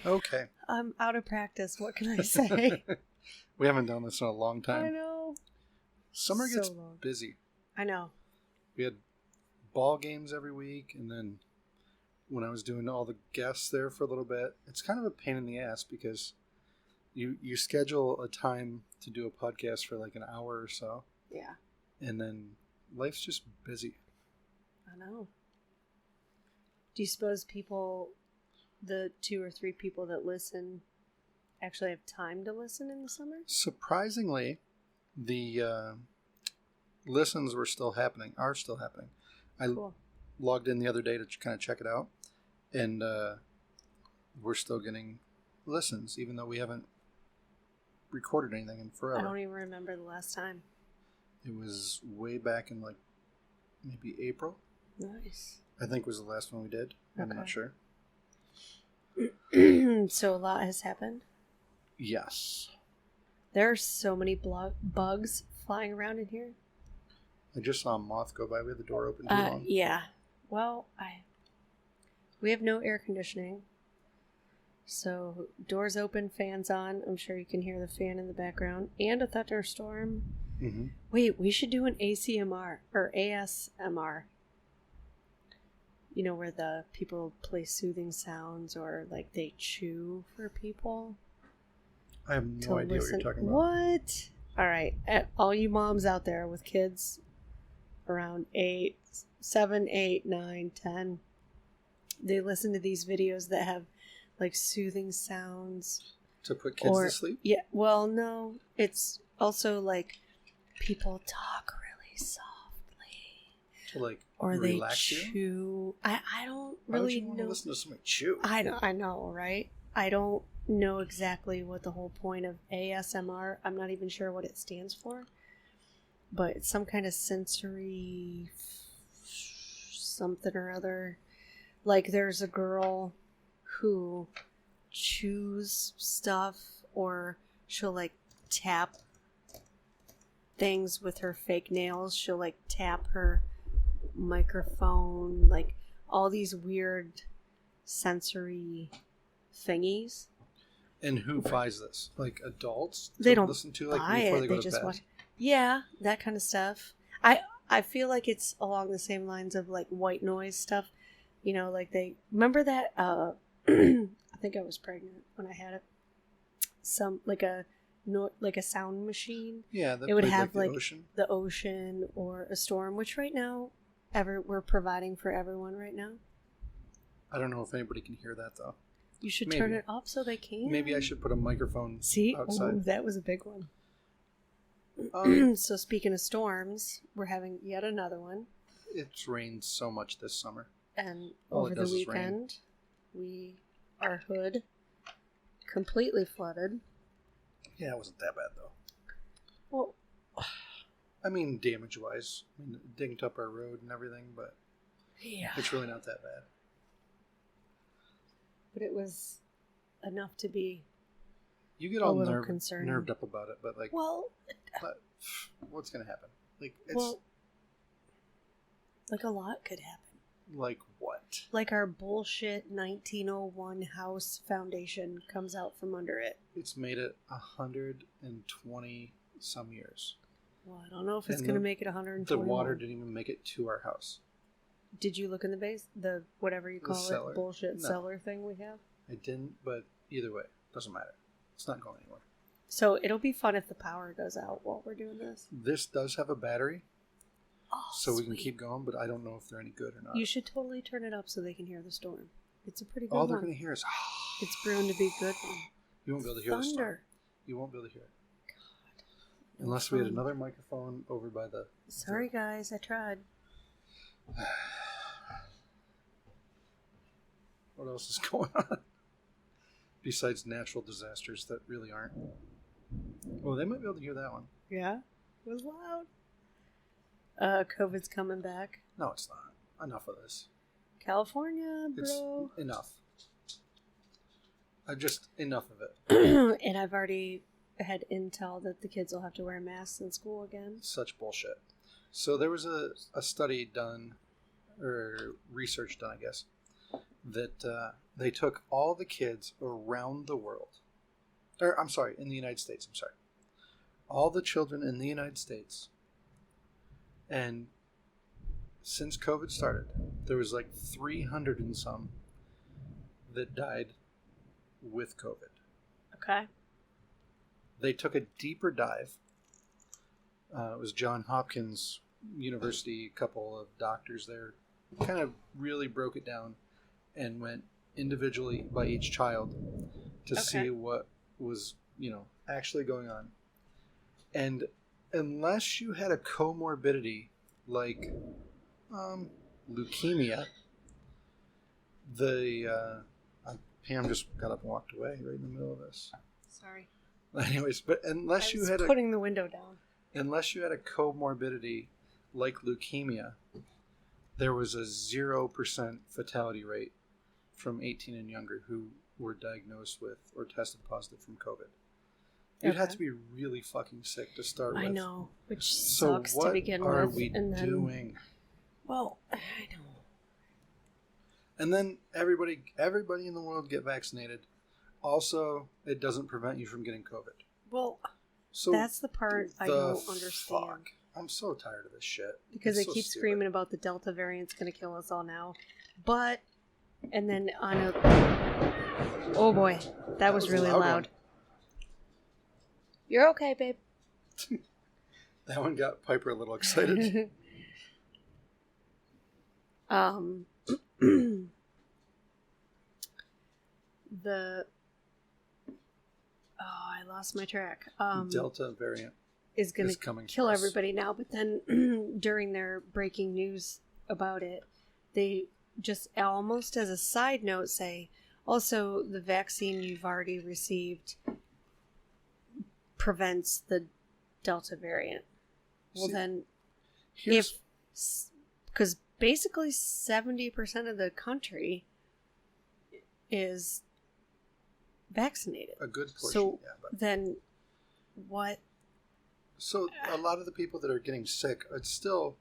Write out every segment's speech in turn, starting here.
Okay. I'm out of practice. What can I say? We haven't done this in a long time. I know. Summer So gets long. busy. I know. We had ball games every week, and then when I was doing all the guests there for a little bit, it's kind of a pain in the ass because you schedule a time to do a podcast for like an hour or so. Yeah. And then life's just busy. I know. Do you suppose the 2 or 3 people that listen, actually have time to listen in the summer? Surprisingly, the listens are still happening. I Cool. logged in the other day to kind of check it out, and we're still getting listens, even though we haven't recorded anything in forever. I don't even remember the last time. It was way back in like maybe April. Nice. I think was the last one we did. I'm not sure. So a lot has happened. Yes. There are so many bugs flying around in here. I just saw a moth go by. We had the door open too long. Yeah. Well, we have no air conditioning. So doors open, fans on. I'm sure you can hear the fan in the background. And a thunderstorm. Mm-hmm. Wait, we should do an ACMR or ASMR. You know, where the people play soothing sounds or like they chew for people. I have no idea what you're talking about. What? All right. All you moms out there with kids around 7, 8, 9, 10, they listen to these videos that have like soothing sounds. To put kids to sleep? Yeah. Well, no. It's also like people talk really softly. To like or relax they chew. You? I don't Why really would you want know. to listen to somebody chew? I know, right? I don't know exactly what the whole point of ASMR. I'm not even sure what it stands for. But it's some kind of sensory something or other. Like there's a girl who chews stuff, or she'll like tap things with her fake nails. She'll like tap her microphone, like all these weird sensory thingies. And who buys this? Like adults? They don't listen to like buy before it. they go They to just bed? watch. Yeah, that kind of stuff. I feel like it's along the same lines of like white noise stuff. You know, like they remember that. I think I was pregnant when I had it. Some like a sound machine. Yeah, that it would played, have like the ocean or a storm, which right now we're providing for everyone right now. I don't know if anybody can hear that though. You should turn it up so they can. Maybe I should put a microphone outside. Ooh, that was a big one. So speaking of storms, we're having yet another one. It's rained so much this summer. And All over it the does is rain. weekend, our hood completely flooded. Yeah, it wasn't that bad though. Well, I mean, damage-wise, it dinged up our road and everything, but yeah, it's really not that bad. but it was enough to be. You get all concerning. nerved up about it, but like, well, but what's gonna happen? Like, it's like a lot could happen. like what? Like our bullshit 1901 house foundation comes out from under it. It's made it 120 some years. Well, I don't know if it's going to make it 120. The water didn't even make it to our house. Did you look in the base? The whatever you call cellar. it, bullshit cellar thing we have? I didn't, but either way, doesn't matter. It's not going anywhere. So it'll be fun if the power goes out while we're doing this. This does have a battery, so sweet. we can keep going, but I don't know if they're any good or not. You should totally turn it up so they can hear the storm. It's a pretty good All one. they're going to hear is... It's brewing to be a good one. You won't be able to hear the storm. Thunder. You won't be able to hear it. God. Unless we had another microphone over by the... Sorry, guys. I tried. What else is going on? Besides natural disasters that really aren't. Oh, they might be able to hear that one. Yeah? It was loud. COVID's coming back. No, it's not. Enough of this. California, bro. It's enough. Enough of it. And I've already had intel that the kids will have to wear masks in school again. Such bullshit. So there was a study done, or research done, I guess, that They took all the kids around the world. Or, I'm sorry, in the United States. I'm sorry. All the children in the United States. And since COVID started, there was like 300 and some that died with COVID. Okay. They took a deeper dive. It was Johns Hopkins University, a couple of doctors there, kind of really broke it down and went individually by each child to see what was, actually going on. And unless you had a comorbidity like leukemia, Pam just got up and walked away right in the middle of this. Sorry. Anyways, but unless you had putting the window down. Unless you had a comorbidity like leukemia, there was a 0% fatality rate from 18 and younger who were diagnosed with or tested positive from COVID. You'd have to be really fucking sick to start with. I know, which sucks to begin with. So what are we doing? Well, I know. And then everybody in the world get vaccinated. Also, it doesn't prevent you from getting COVID. Well, so that's the part I don't understand. Fuck. I'm so tired of this shit. Because they keep screaming about the Delta variant's going to kill us all now. But, and then on a... Oh boy, that was really loud. You're okay, babe. That one got Piper a little excited. I lost my track. Delta variant is going to kill everybody now, but then during their breaking news about it, they just almost as a side note say, also the vaccine you've already received prevents the Delta variant. Well, then, because basically 70% of the country is vaccinated. A good portion. So then what? So a lot of the people that are getting sick, it's still,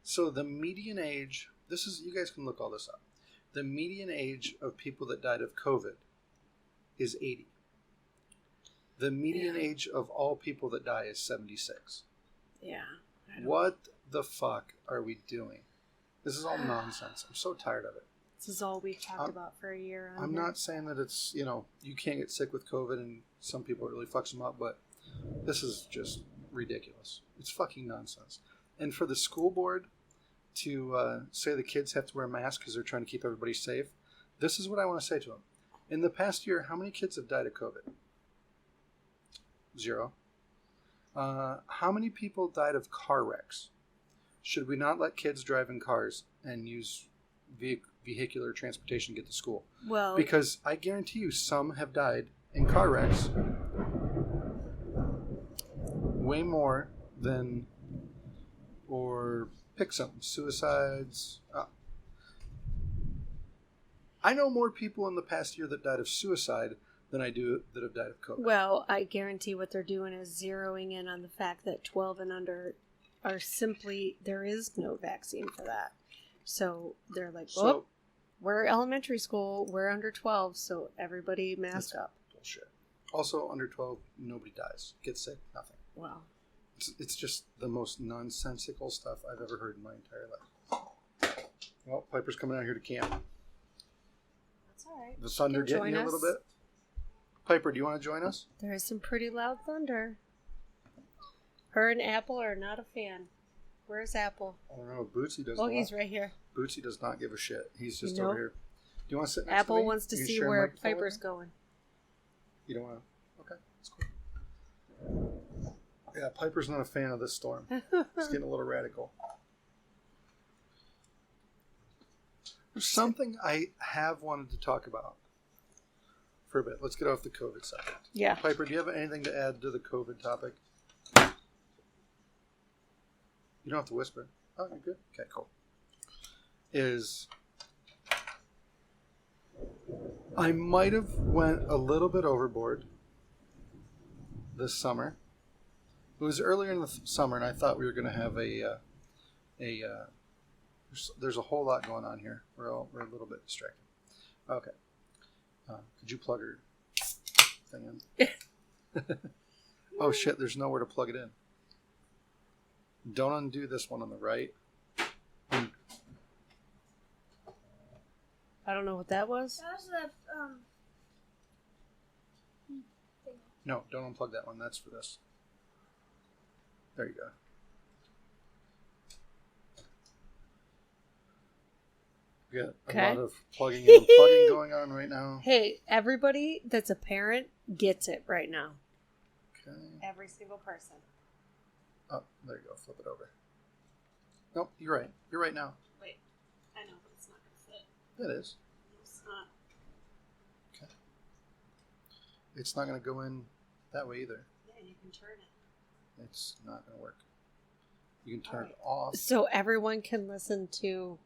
so the median age, you guys can look all this up. The median age of people that died of COVID is 80. The median age of all people that die is 76. Yeah. What the fuck are we doing? This is all nonsense. I'm so tired of it. This is all we've talked about for a year. I'm not saying that it's, you can't get sick with COVID and some people it really fucks them up, but this is just ridiculous. It's fucking nonsense. And for the school board to say the kids have to wear masks because they're trying to keep everybody safe, this is what I want to say to them. In the past year, how many kids have died of COVID? 0. How many people died of car wrecks? Should we not let kids drive in cars and use vehicular transportation to get to school? Well, because I guarantee you some have died in car wrecks way more than, or pick something, suicides. I know more people in the past year that died of suicide than I do that have died of COVID. Well, I guarantee what they're doing is zeroing in on the fact that 12 and under are simply, there is no vaccine for that. So they're like, we're elementary school, we're under 12, so everybody mask up. Bullshit. Also, under 12, nobody dies. Gets sick, nothing. Wow. It's just the most nonsensical stuff I've ever heard in my entire life. Well, Piper's coming out here to camp. That's all right. The thunder getting you a little bit. Piper, do you want to join us? There is some pretty loud thunder. Her and Apple are not a fan. Where's Apple? I don't know. Bootsy does. Oh, he's right here. Bootsy does not give a shit. He's just over here. Do you want to sit next to me? Apple wants to see where Piper's going. You don't want to? Okay, that's cool. Yeah, Piper's not a fan of this storm. It's getting a little radical. There's something I have wanted to talk about for a bit. Let's get off the COVID subject. Yeah. Piper, do you have anything to add to the COVID topic? You don't have to whisper. Oh, you're good? Okay, cool. I might have went a little bit overboard this summer. It was earlier in the summer, and I thought we were going to have there's a whole lot going on here. We're a little bit distracted. Okay. Could you plug her thing in? Oh shit, there's nowhere to plug it in. Don't undo this one on the right. I don't know what that was. That was the thing. No, don't unplug that one. That's for this. There you go. We got a lot of plugging and unplugging going on right now. Hey, everybody that's a parent gets it right now. Okay. Every single person. Oh, there you go. Flip it over. Nope, you're right. You're right now. Wait, I know, but it's not going to fit. It is. It's not. Okay. It's not going to go in that way either. Yeah, you can turn it. It's not going to work. You can turn it off. So everyone can listen to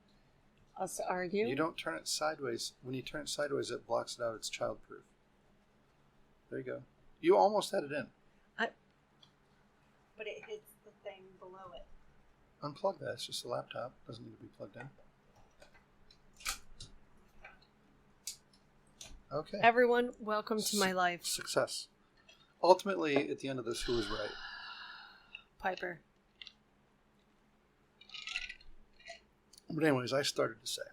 us argue? You don't turn it sideways. When you turn it sideways, it blocks it out. It's childproof. There you go. You almost had it in. But it hits the thing below it. Unplug that. It's just a laptop. Doesn't need to be plugged in. Okay. Everyone, welcome to my life. Success. Ultimately, at the end of this, who was right? Piper. But anyways, I started to say.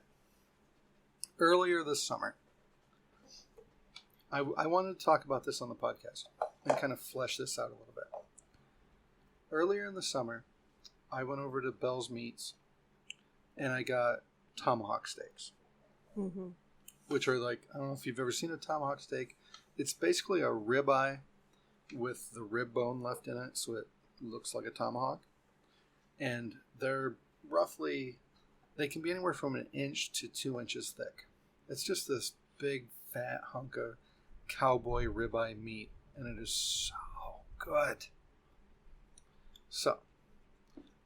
Earlier this summer, I wanted to talk about this on the podcast and kind of flesh this out a little bit. Earlier in the summer, I went over to Bell's Meats and I got tomahawk steaks, which are like, I don't know if you've ever seen a tomahawk steak. It's basically a ribeye with the rib bone left in it, so it looks like a tomahawk. And they're roughly, they can be anywhere from 1 inch to 2 inches thick. It's just this big fat hunk of cowboy ribeye meat, and it is so good. So,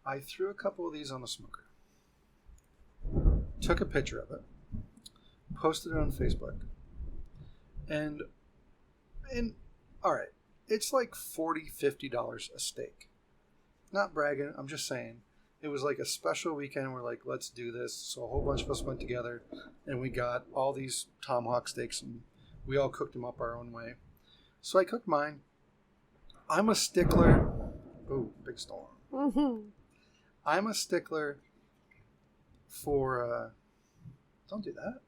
I threw a couple of these on the smoker, took a picture of it, posted it on Facebook, and all right, it's like $40-$50 a steak. Not bragging, I'm just saying. It was like a special weekend. We're like, let's do this. So a whole bunch of us went together, and we got all these tomahawk steaks, and we all cooked them up our own way. So I cooked mine. I'm a stickler. Ooh, big storm. I'm a stickler for... don't do that.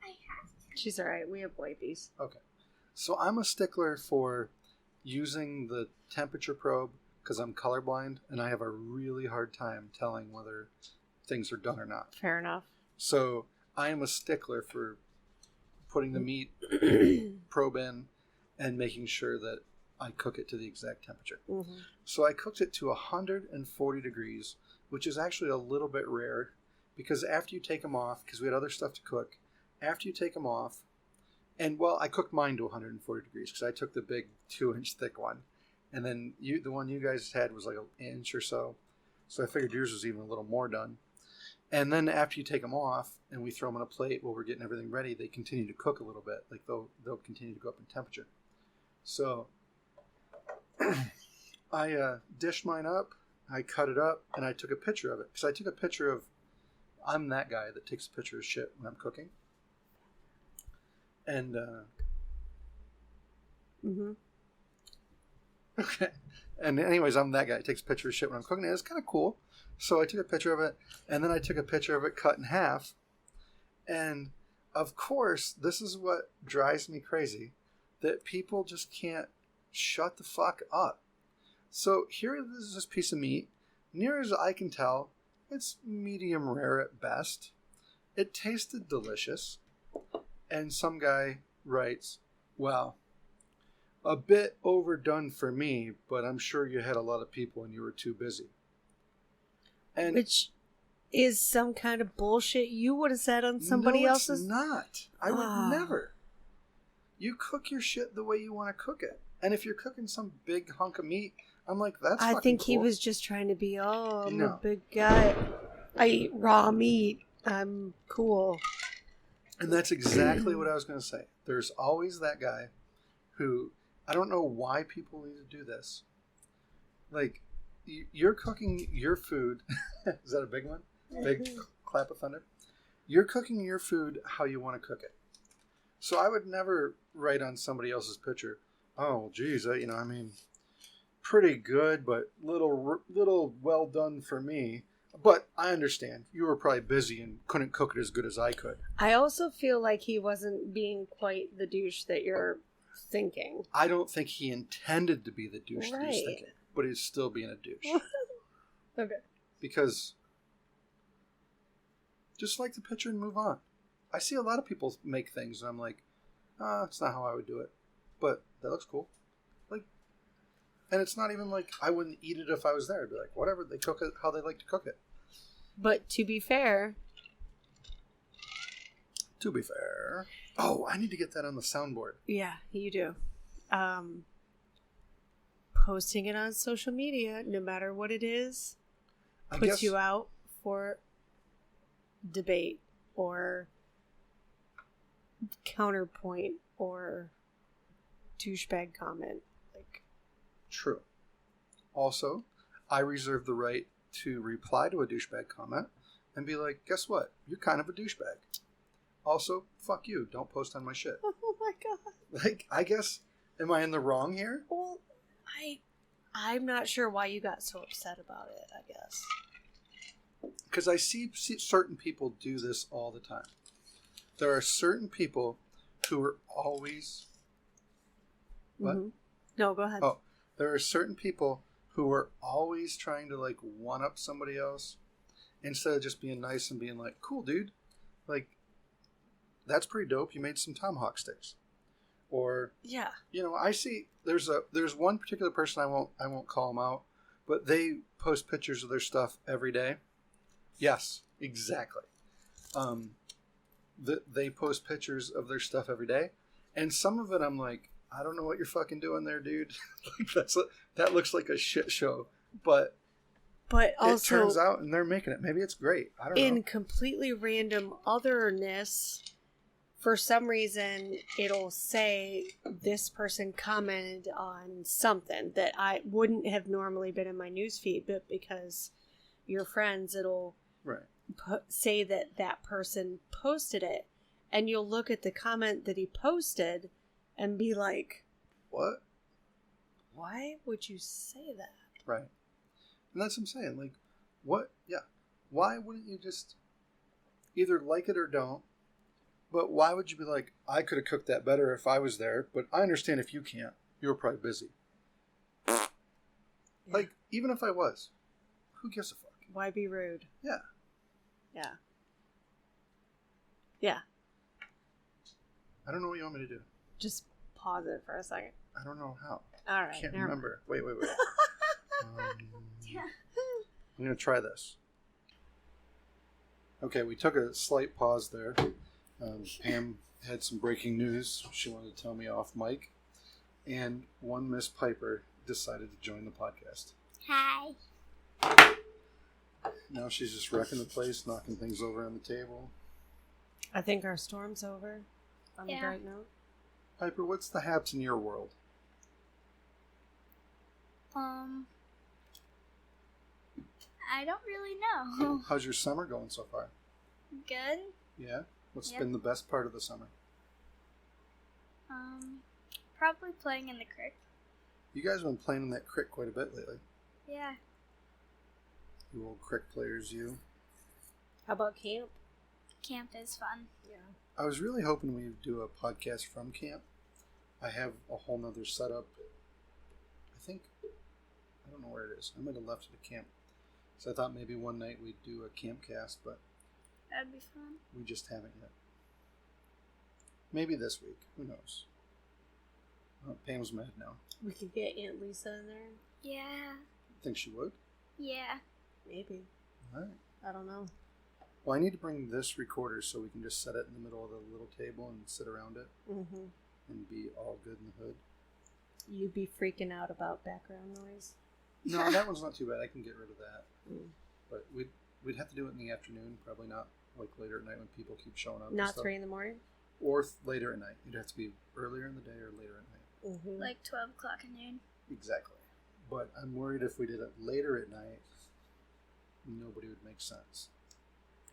I have to. She's all right. We have wipes. Okay. So I'm a stickler for using the temperature probe because I'm colorblind, and I have a really hard time telling whether things are done or not. Fair enough. So I am a stickler for putting the meat probe in and making sure that I cook it to the exact temperature. So I cooked it to 140 degrees, which is actually a little bit rare because after you take them off, because we had other stuff to cook, after you take them off, and well, I cooked mine to 140 degrees because I took the big 2-inch thick one. And then the one you guys had was like 1 inch or so. So I figured yours was even a little more done. And then after you take them off and we throw them on a plate while we're getting everything ready, they continue to cook a little bit. Like they'll continue to go up in temperature. So I dished mine up, I cut it up, and I took a picture of it. Because I took a picture of, I'm that guy that takes a picture of shit when I'm cooking. And, okay. And anyways, I'm that guy that takes a picture of shit when I'm cooking. And it's kind of cool. So I took a picture of it, and then I took a picture of it cut in half. And, of course, this is what drives me crazy, that people just can't shut the fuck up. So here is this piece of meat. Near as I can tell, it's medium rare at best. It tasted delicious. And some guy writes, well, a bit overdone for me, but I'm sure you had a lot of people and you were too busy. And which is some kind of bullshit you would have said on somebody else's. It's not. I would never. You cook your shit the way you want to cook it. And if you're cooking some big hunk of meat, I'm like, that's fucking I think cool. he was just trying to be, I'm a big guy. I eat raw meat. I'm cool. And that's exactly what I was going to say. There's always that guy who, I don't know why people need to do this. Like, you're cooking your food. Is that a big one? Big clap of thunder? You're cooking your food how you want to cook it. So I would never write on somebody else's picture, oh, geez, I mean, pretty good, but little well done for me. But I understand. You were probably busy and couldn't cook it as good as I could. I also feel like he wasn't being quite the douche that you're thinking. I don't think he intended to be the douche that he's Right. thinking, but he's still being a douche. Okay. Because just like the picture and move on. I see a lot of people make things and I'm like, it's not how I would do it. But that looks cool. Like, and it's not even like I wouldn't eat it if I was there. I'd be like, whatever, they cook it how they like to cook it. But to be fair... Oh, I need to get that on the soundboard. Yeah, you do. Posting it on social media, no matter what it is, puts you out for debate or counterpoint or douchebag comment. Like, true. Also, I reserve the right to reply to a douchebag comment and be like, guess what? You're kind of a douchebag. Also, fuck you. Don't post on my shit. oh my god. Like, I guess, am I in the wrong here? Well, I'm not sure why you got so upset about it, I guess. Because I see certain people do this all the time. There are certain people who are always... What? Mm-hmm. No, go ahead. Oh, there are certain people who are always trying to, like, one-up somebody else instead of just being nice and being like, cool, dude. Like, that's pretty dope. You made some tomahawk sticks. Or, yeah. You know, I see there's one particular person, I won't call them out, but they post pictures of their stuff every day. Yes, exactly. They post pictures of their stuff every day, and some of it I'm like, I don't know what you're fucking doing there, dude. Like, that looks like a shit show, but also, it turns out, and they're making it. Maybe it's great. I don't know. In completely random otherness, for some reason, it'll say this person commented on something that I wouldn't have normally been in my newsfeed, but because you're friends, it'll say that person posted it. And you'll look at the comment that he posted and be like, what? Why would you say that? Right. And that's what I'm saying. Like, what? Yeah. Why wouldn't you just either like it or don't? But why would you be like, I could have cooked that better if I was there, but I understand if you can't. You were probably busy. Yeah. Like, even if I was, who gives a fuck? Why be rude? Yeah. Yeah. Yeah. I don't know what you want me to do. Just pause it for a second. I don't know how. All right. I can't remember. Wait. I'm going to try this. Okay, we took a slight pause there. Pam had some breaking news she wanted to tell me off mic. And one Miss Piper decided to join the podcast. Hi. Now she's just wrecking the place, knocking things over on the table. I think our storm's over on the bright note. Piper, what's the haps in your world? I don't really know. How's your summer going so far? Good. Yeah? What's been the best part of the summer? Probably playing in the creek. You guys have been playing in that crick quite a bit lately. Yeah. You old crick players, you. How about camp? Camp is fun. Yeah. I was really hoping we'd do a podcast from camp. I have a whole nother setup. I don't know where it is. I might have left it at camp. So I thought maybe one night we'd do a camp cast, but That'd be fun. we just haven't yet. Maybe this week. Who knows? Pam's mad now. We could get Aunt Lisa in there. Yeah. Think she would? Yeah. Maybe. All right. I don't know. Well, I need to bring this recorder so we can just set it in the middle of the little table and sit around it Mm-hmm. and be all good in the hood. You'd be freaking out about background noise. No, that one's not too bad. I can get rid of that. Mm. But we'd have to do it in the afternoon, probably not like later at night when people keep showing up. Not 3 a.m. Or later at night. It'd have to be earlier in the day or later at night. Mm-hmm. Like 12 o'clock at noon. Exactly. But I'm worried if we did it later at night, nobody would make sense.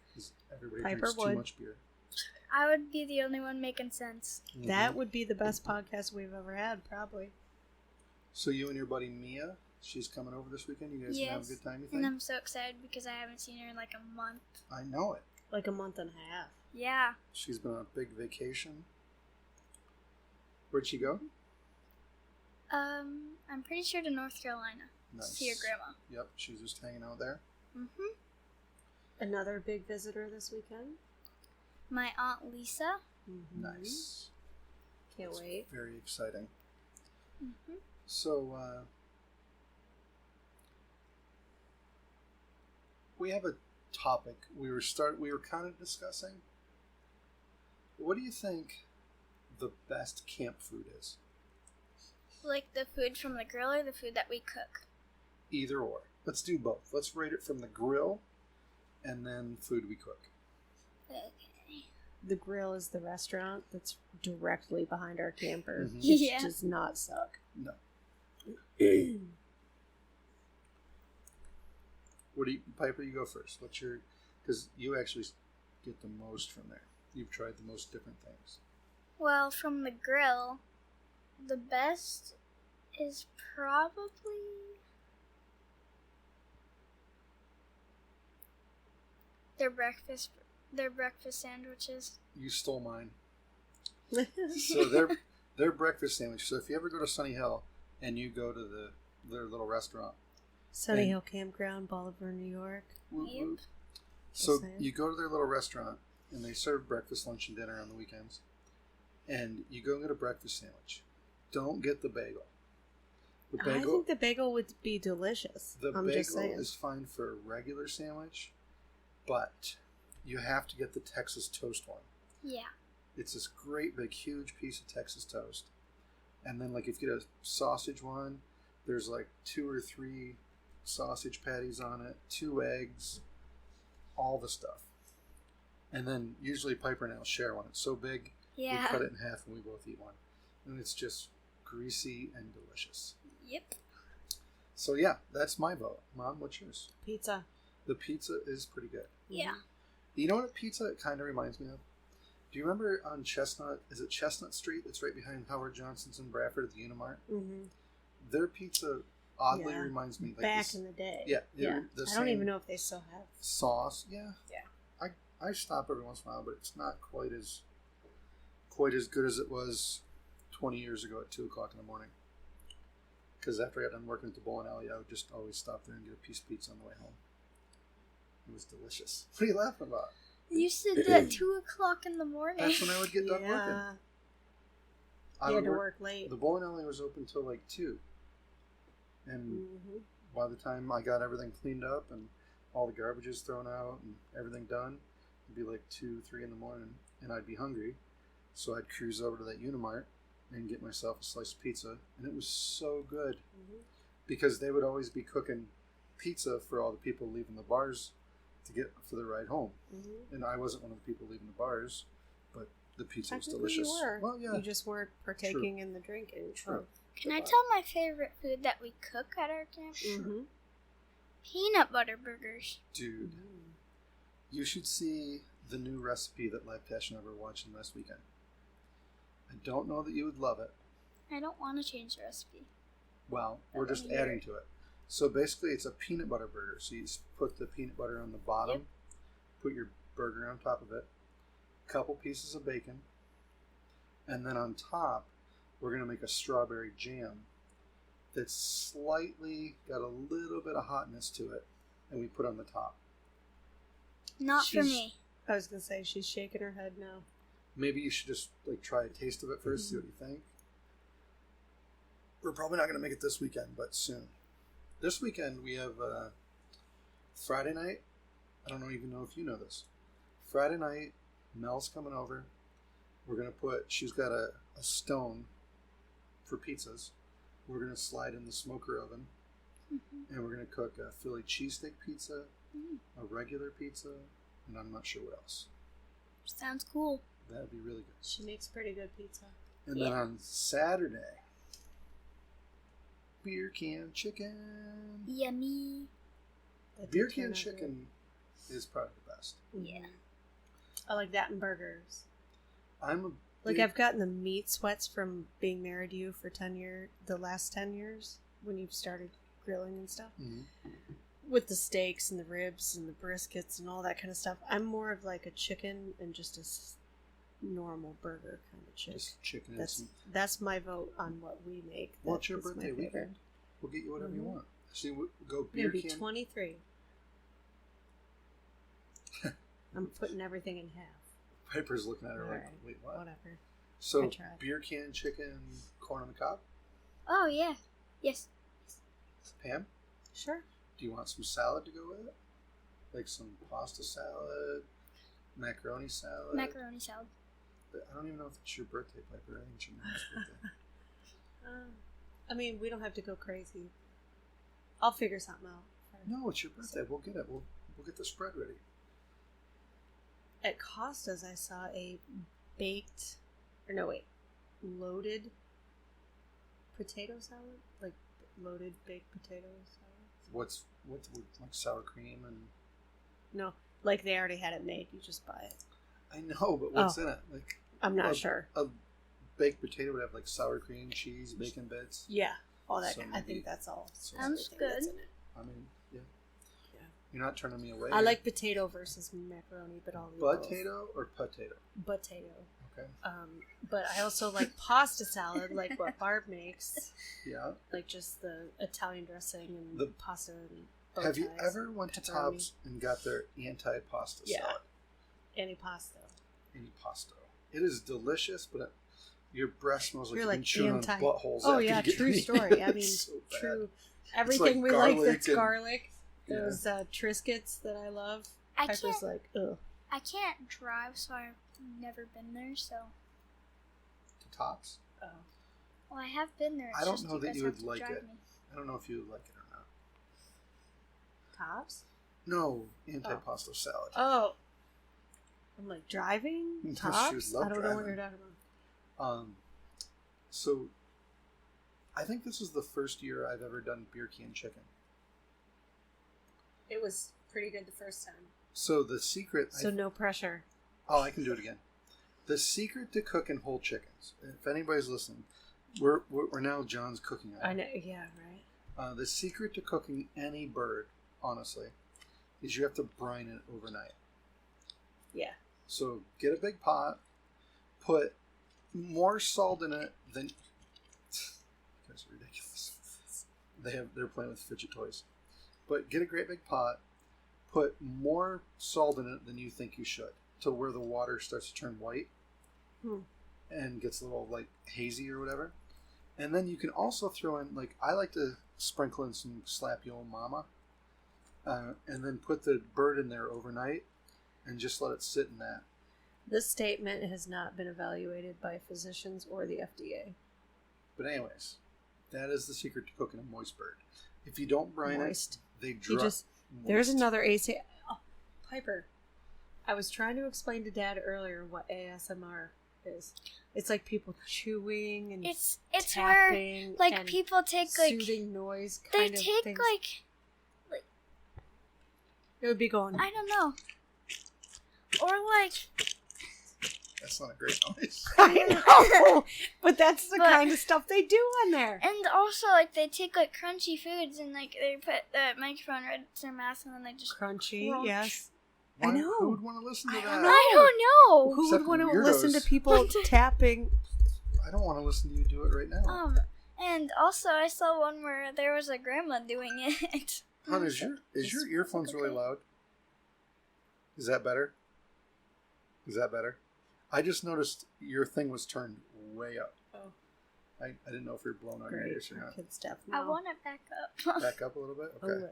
Because everybody Piper drinks would. too much beer. I would be the only one making sense. Mhm. That would be the best podcast we've ever had, probably. So you and your buddy Mia, she's coming over this weekend. You guys gonna have a good time, you think? And I'm so excited because I haven't seen her in like a month. I know it. Like a month and a half. Yeah. She's been on a big vacation. Where'd she go? I'm pretty sure to North Carolina. Nice. To see her grandma. Yep, she's just hanging out there. Mm-hmm. Another big visitor this weekend. My Aunt Lisa. Mm-hmm. Nice. Can't It's wait. very exciting. Mm-hmm. So, we have a topic we were kind of discussing. What do you think the best camp food is? Like the food from the grill or the food that we cook? Either or. Let's do both. Let's rate it from the grill and then food we cook. Okay. The grill is the restaurant that's directly behind our camper. Mhm. It Yeah. does not suck. No. What do you, Piper? You go first. What's your? Because you actually get the most from there. You've tried the most different things. Well, from the grill, the best is probably their breakfast sandwiches. You stole mine. So their breakfast sandwich. So if you ever go to Sunny Hill and you go to their little restaurant, Sunny Hill Campground, Bolivar, New York. whoop, Yep. whoop. So saying. you go to their little restaurant and they serve breakfast, lunch, and dinner on the weekends. And you go and get a breakfast sandwich. Don't get the bagel. The I think the bagel would be delicious. The I'm just bagel saying. is fine for a regular sandwich, but you have to get the Texas toast one. Yeah. It's this great big huge piece of Texas toast. And then like if you get a sausage one, there's like 2 or 3 sausage patties on it, 2 eggs, all the stuff. And then usually Piper and I'll share one. It's so big, Yeah. we cut it in half and we both eat one. And it's just greasy and delicious. Yep. So yeah, that's my vote. Mom, what's yours? Pizza. The pizza is pretty good. Yeah. You know what a pizza it kind of reminds me of? Do you remember on Chestnut, is it Chestnut Street? That's right behind Howard Johnson's in Bradford at the Unimart. Mm-hmm. Their pizza oddly Yeah. reminds me like Back this, in the day. yeah, Yeah. the I don't same even know if they still have. sauce. Yeah. Yeah. I stop every once in a while, but it's not quite as good as it was 20 years ago at 2:00 in the morning. Because after I got done working at the bowling alley, I would just always stop there and get a piece of pizza on the way home. It was delicious. What are you laughing about? You said that 2:00 in the morning. That's when I would get done working. Yeah. I You would had to work late. The bowling alley was open till like 2. And Mm-hmm. by the time I got everything cleaned up and all the garbages thrown out and everything done, it'd be like 2, 3 in the morning, and I'd be hungry. So I'd cruise over to that Unimart and get myself a slice of pizza, and it was so good Mm-hmm. because they would always be cooking pizza for all the people leaving the bars to get for the ride home. Mm-hmm. And I wasn't one of the people leaving the bars, but the pizza was Technically delicious. you were. Well, yeah, You just weren't partaking in the drinking. True. Can I tell my favorite food that we cook at our camp? Mm-hmm. Peanut butter burgers. dude, you should see the new recipe that Live Passion and I were watching last weekend. I don't know that you would love it. I don't want to change the recipe. Well, we're just Weird. adding to it. So basically, it's a peanut butter burger. So you just put the peanut butter on the bottom, Yep. put your burger on top of it, a couple pieces of bacon, and then on top, we're going to make a strawberry jam that's slightly got a little bit of hotness to it, and we put on the top. Not for She's- me. I was gonna say she's shaking her head no. Maybe you should just like try a taste of it 1st, see what you think. We're probably not going to make it this weekend, but soon. This weekend we have Friday night. I don't even know if you know this. Friday night, Mel's coming over. We're going to she's got a stone for pizzas. We're going to slide in the smoker oven, Mm-hmm. and we're going to cook a Philly cheesesteak pizza, Mm. a regular pizza, and I'm not sure what else. Sounds cool. That'd be really good. She makes pretty good pizza. And then Yeah. on Saturday, beer can chicken. Yummy. That Beer did can turn out chicken is probably the best. good. Yeah. I like that in burgers. I'm a Like, big- I've gotten the meat sweats from being married to you for 10 years, the last 10 years, when you've started grilling and stuff. Mhm. With the steaks and the ribs and the briskets and all that kind of stuff. I'm more of like a chicken and just a normal burger kind of chick. Just chicken and some. That's my vote on what we make. What's your That is my birthday favorite. weekend? We'll get you whatever you Mhm. want. See, we'll go I'm beer going to be can. 23. I'm putting everything in half. Piper's looking at her like, Alright, wait, what? Whatever. So I tried. beer can, chicken, corn on the cob. Oh yeah. Yes. Pam, Sure. do you want some salad to go with it? Like some pasta salad, macaroni salad. Macaroni salad. But I don't even know if it's your birthday, Piper. I think it's your mom's birthday. I mean, we don't have to go crazy. I'll figure something out. No, it's your birthday. We'll get it. We'll get the spread ready. At Costa's, I saw a loaded potato salad, like loaded baked potato salad. What's with like sour cream and? No, like they already had it made. You just buy it. I know, but what's in it? Like I'm not sure. A baked potato would have like sour cream, cheese, bacon bits. Yeah, all that. So I maybe- think that's all. Sounds everything that's good. in it. I mean, yeah. Yeah. You're not turning me away. I like potato versus macaroni, but I'll eat both. potato or potato. Potato. Okay. But I also like pasta salad, like what Barb makes, Yeah. like just the Italian dressing and The- pasta and bow Have you ties, ever went to pepperoni. Tops and got their anti-pasta Yeah. salad? Antipasto. Antipasto. It is delicious, but your breath smells like You're you've like been chewing anti- on buttholes. Oh after yeah, you get true done story. eating. I mean, It's so bad. true. Everything like we like garlic that's and- garlic. Yeah. Those Triscuits that I love. I Piper's can't. like, ugh. I can't drive, so I've never been there. So, To Tops. Oh. well, I have been there. It's I don't just know that guys you have would to like drive it. me. I don't know if you would like it or not. Tops? No, anti-pasta salad. Oh. I'm like, driving? No, she would Tops? love I don't know what driving. you're talking about. So I think this is the first year I've ever done beer can chicken. It was pretty good the first time. So the secret. So no pressure. I can do it again. The secret to cooking whole chickens. If anybody's listening, we're now John's cooking. I know, yeah, right. The secret to cooking any bird, honestly, is you have to brine it overnight. Yeah. So get a big pot, put more salt in it than. That's ridiculous. They're playing with fidget toys, but get a great big pot, put more salt in it than you think you should, to where the water starts to turn white, and gets a little like hazy or whatever, and then you can also throw in like I like to sprinkle in some Slap Yo Mama, and then put the bird in there overnight, and just let it sit in that. This statement has not been evaluated by physicians or the FDA. But anyways, that is the secret to cooking a moist bird. If you don't brine Moist. it, they He drop. just there's another AC. Oh, Piper. I was trying to explain to Dad earlier what ASMR is. It's like people chewing and It's where tapping like and people take like soothing noise. they Kind of take things. like It would be going. I don't know, or like That's not a great noise. I know, but that's the But- kind of stuff they do on there. and also like they take like crunchy foods and like they put the microphone right to their mouth and then they just Crunchy, crunch. yes. Why, I know. Who would want to listen to I that? don't know. I don't know. Who Except would want to weirdos. listen to people tapping? I don't want to listen to you do it right now. And also I saw one where there was a grandma doing it. Hon, is your earphones really loud? Is that better? Is that better? I just noticed your thing was turned way up. Oh. I didn't know if you're blowing out your Great. ears or Our not. kids deaf I now. want it back up. Back up a little bit? A Okay.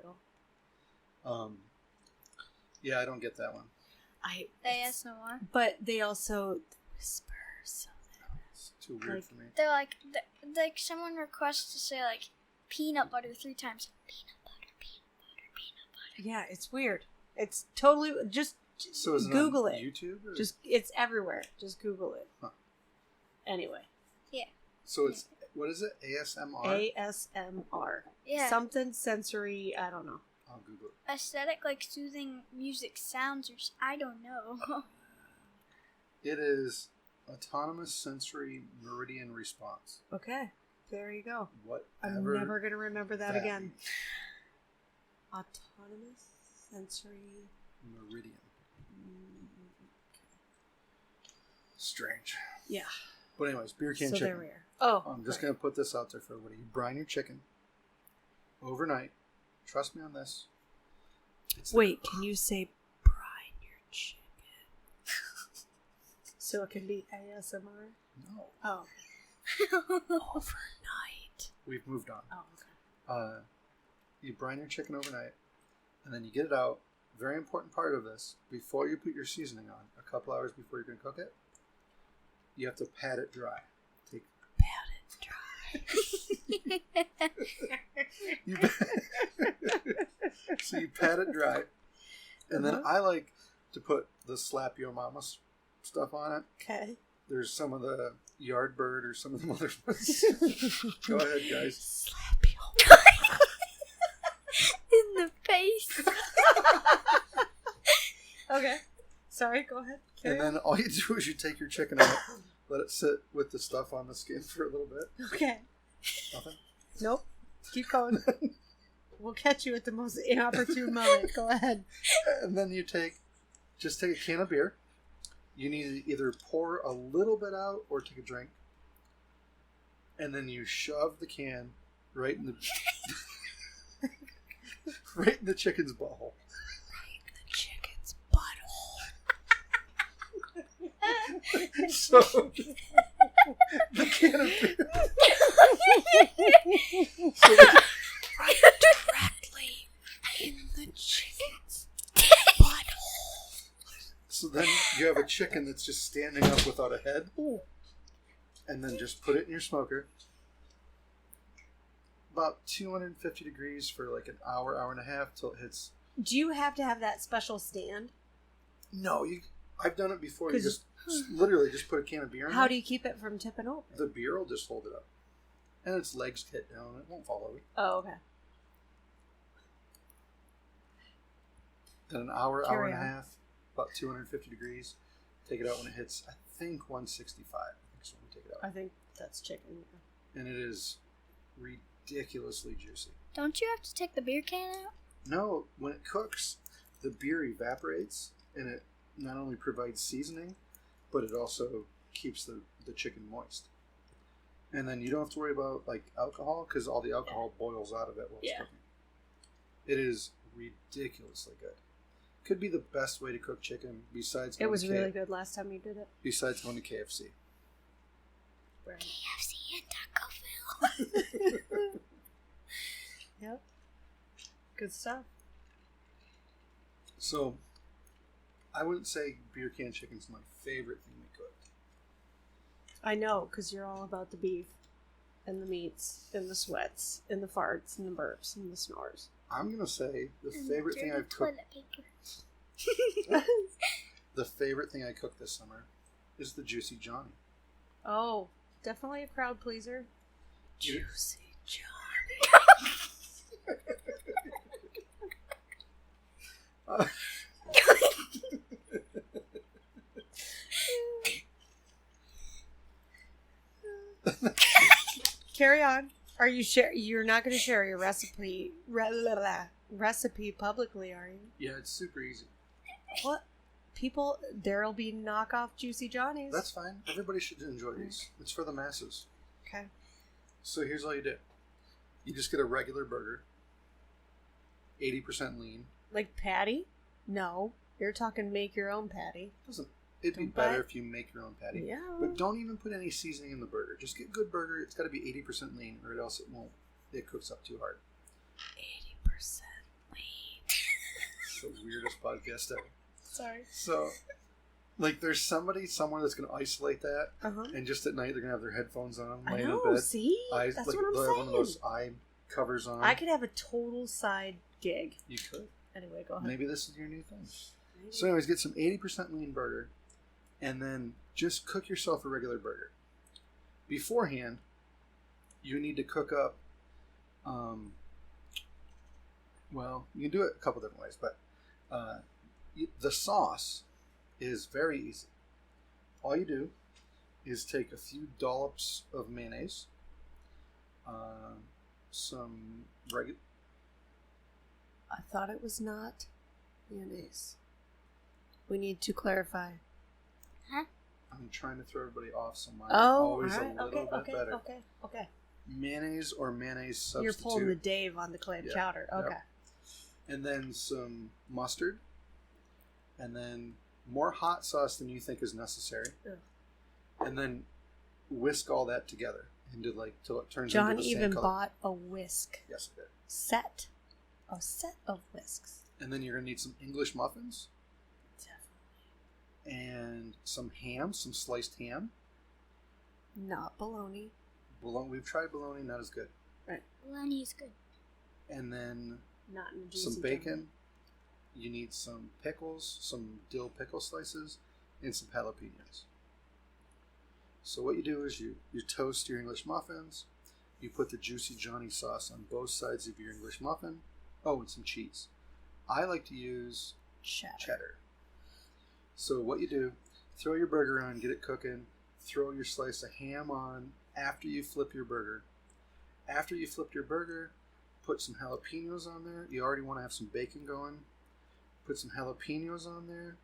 little. Yeah, I don't get that one. ASMR. But they also whisper so It's too weird Like- for me. They're like someone requests to say like peanut butter 3 times. Peanut butter, peanut butter, peanut butter. yeah, it's weird. It's totally just So is it Google on it. YouTube? Or? Just it's everywhere. Just Google it. Huh. Anyway, So it's, what is it? ASMR? ASMR. Yeah. Something sensory. I don't know. I'll Google it. Aesthetic like soothing music sounds or I don't know. It is autonomous sensory meridian response. Okay, there you go. Whatever. I'm never going to remember that again. means. Autonomous sensory Meridian. Strange. Yeah. But anyways, beer can So chicken. they're rare. Oh. I'm just going to put this out there for everybody. You brine your chicken overnight. Trust me on this. Wait, can you say brine your chicken? So it can be ASMR? No. Oh. Overnight. We've moved on. Oh, okay. You brine your chicken overnight, and then you get it out. Very important part of this, before you put your seasoning on, a couple hours before you're going to cook it, you have to pat it dry. So you pat it dry, and then I like to put the Slap Your Mama stuff on it. Okay. There's some of the Yardbird or some of the other ones. Go ahead, guys. Slap your In the face. Okay. Sorry, go ahead. Carry And then all you do is you take your chicken out, let it sit with the stuff on the skin for a little bit. Okay. Nothing? Nope. Keep going. We'll catch you at the most inopportune moment. Go ahead. And then you just take a can of beer. You need to either pour a little bit out or take a drink. And then you shove the can right in the right in the chicken's butthole. Right in the chicken's butthole. So the can of beer. Right directly in the chicken's butthole. So then you have a chicken that's just standing up without a head. Ooh. And then just put it in your smoker. About 250 degrees for like an hour, hour and a half till it hits. Do you have to have that special stand? No, I've done it before. You just literally just put a can of beer in How it. do you keep it from tipping over? The beer will just hold it up. And its legs hit down. It won't fall over. Oh, okay. Then an hour, Carry hour and on. a half, about 250 degrees. Take it out when it hits, I think, 165. I think so when we take it out. I think that's chicken. And it is ridiculously juicy. Don't you have to take the beer can out? No, when it cooks, the beer evaporates, and it not only provides seasoning, but it also keeps the chicken moist. And then you don't have to worry about like alcohol, because all the alcohol boils out of it while it's cooking. It is ridiculously good. Could be the best way to cook chicken besides It was really good last time you did it. Besides going to KFC. Right. KFC and Taco Bell. Yep. Good stuff. So, I wouldn't say beer can chicken's my favorite thing we cooked. I know, because you're all about the beef and the meats and the sweats and the farts and the burps and the snores. I'm going to say the And favorite thing dirty I've cooked. toilet paper. The favorite thing I cooked this summer is the Juicy Johnny. Oh, definitely a crowd pleaser. You- Juicy Johnny. Carry on. Are you You're not going to share your recipe publicly, are you? Yeah, it's super easy. What? People, there'll be knockoff Juicy Johnnies. That's fine. Everybody should enjoy these. It's for the masses. Okay. So here's all you do. You just get a regular burger, 80% lean. Like patty? No. You're talking make your own patty. It'd be Don't better buy- if you make your own patty. Yeah. But don't even put any seasoning in the burger. Just get good burger. It's got to be 80% lean, or else it cooks up too hard. 80% lean. It's the weirdest podcast ever. Sorry. So, like, there's somebody somewhere that's going to isolate that, Uh-huh. and just at night they're going to have their headphones on, I laying know, in bed. see? Eyes, That's like, what I'm they'll saying. have one of those eye covers on. I could have a total side gig. You could. Anyway, go ahead. Maybe this is your new thing. Maybe. So, anyways, get some 80% lean burger, and then just cook yourself a regular burger. Beforehand, you need to cook up. Well, you can do it a couple different ways, but the sauce is very easy. all you do is take a few dollops of mayonnaise, some regular. I thought it was not mayonnaise. We need to clarify. Huh? I'm trying to throw everybody off, so mine's Oh, always all right. a little bit better. Okay. Mayonnaise or mayonnaise substitute. You're pulling the Dave on the clam chowder. Okay. Yep. And then some mustard. And then more hot sauce than you think is necessary. Ugh. And then whisk all that together into till it turns John into the same even color. bought a whisk Yes, I did. set. A set of whisks. And then you're going to need some English muffins. Definitely. And some ham, some sliced ham. Not bologna. We've tried bologna, not as good. Right. Bologna is good. And then Not in a juicy some bacon. donut. You need some pickles, some dill pickle slices, and some jalapenos. So what you do is you toast your English muffins. You put the Juicy Johnny sauce on both sides of your English muffin. Oh, and some cheese. I like to use cheddar. So what you do, throw your burger on, get it cooking, throw your slice of ham on after you flip your burger. After you flip your burger, put some jalapenos on there. You already want to have some bacon going. Put some jalapenos on there,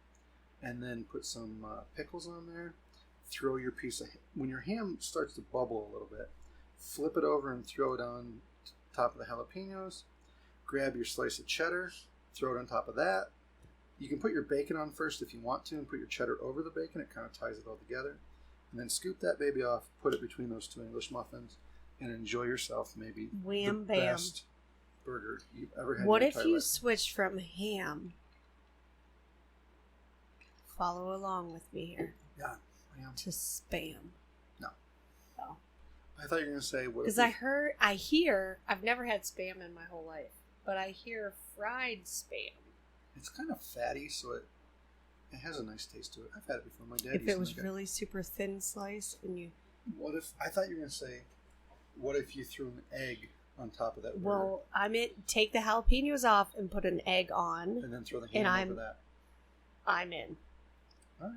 and then put some pickles on there. Throw your piece of... When your ham starts to bubble a little bit, flip it over and throw it on top of the jalapenos. Grab your slice of cheddar, throw it on top of that. You can put your bacon on first if you want to, and put your cheddar over the bacon. It kind of ties it all together. And then scoop that baby off, put it between those two English muffins, and enjoy yourself maybe Wham the bam. best burger you've ever had. What in if your you entire life. switched from ham? Follow along with me here. Yeah, ham. To spam. No. Oh. I thought you were going to say... Because I've never had spam in my whole life, but I hear fried spam. It's kind of fatty, so it has a nice taste to it. I've had it before. My dad If used it to was make really super thin slice and you... What if... I thought you were going to say, what if you threw an egg on top of that burger? Well, I meant take the jalapenos off and put an egg on. And then throw the ham over that. I'm in. All right.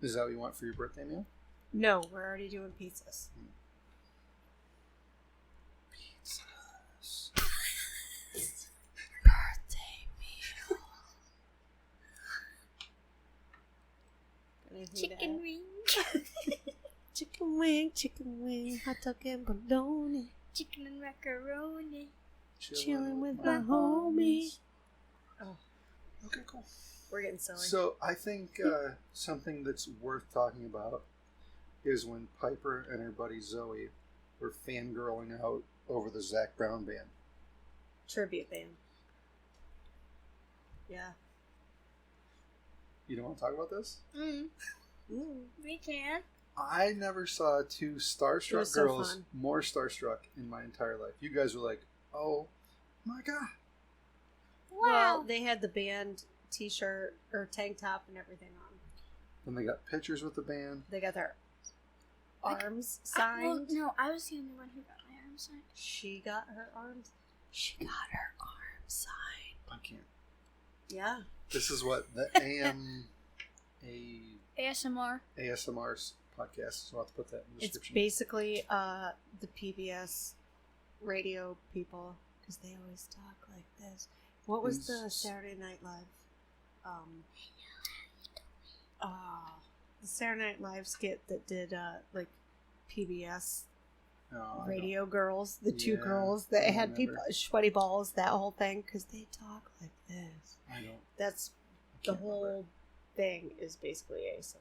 Is that what you want for your birthday meal? No, we're already doing pizzas. Pizzas. Birthday meal. Anything to Chicken add? wing. Chicken wing, hot dog and bologna. Chicken and macaroni. Chilling with my homies. Oh, Okay, cool. we're getting silly. So I think something that's worth talking about is when Piper and her buddy Zoe were fangirling out over the Zac Brown band. Tribute band. Yeah. You don't want to talk about this? We can. I never saw two It starstruck was so girls fun. more starstruck in my entire life. You guys were like, oh my god. Well, Wow. they had the band t-shirt or tank top and everything on. Then they got pictures with the band. They got their arms Well, signed. no, I was the only one who got my arm signed. She got her arms. She got her arms signed. I can't. Yeah. This is what the ASMR's podcast. So I'll have to put that in the It's description. basically the PBS radio people because they always talk like this. What was the Saturday Night Live? The Saturday Night Live skit that did like PBS No, I radio girls, the two Yeah, girls that I had people remember. sweaty balls, that whole thing because they talk like this. don't. That's I the can't whole remember. thing is basically ASMR.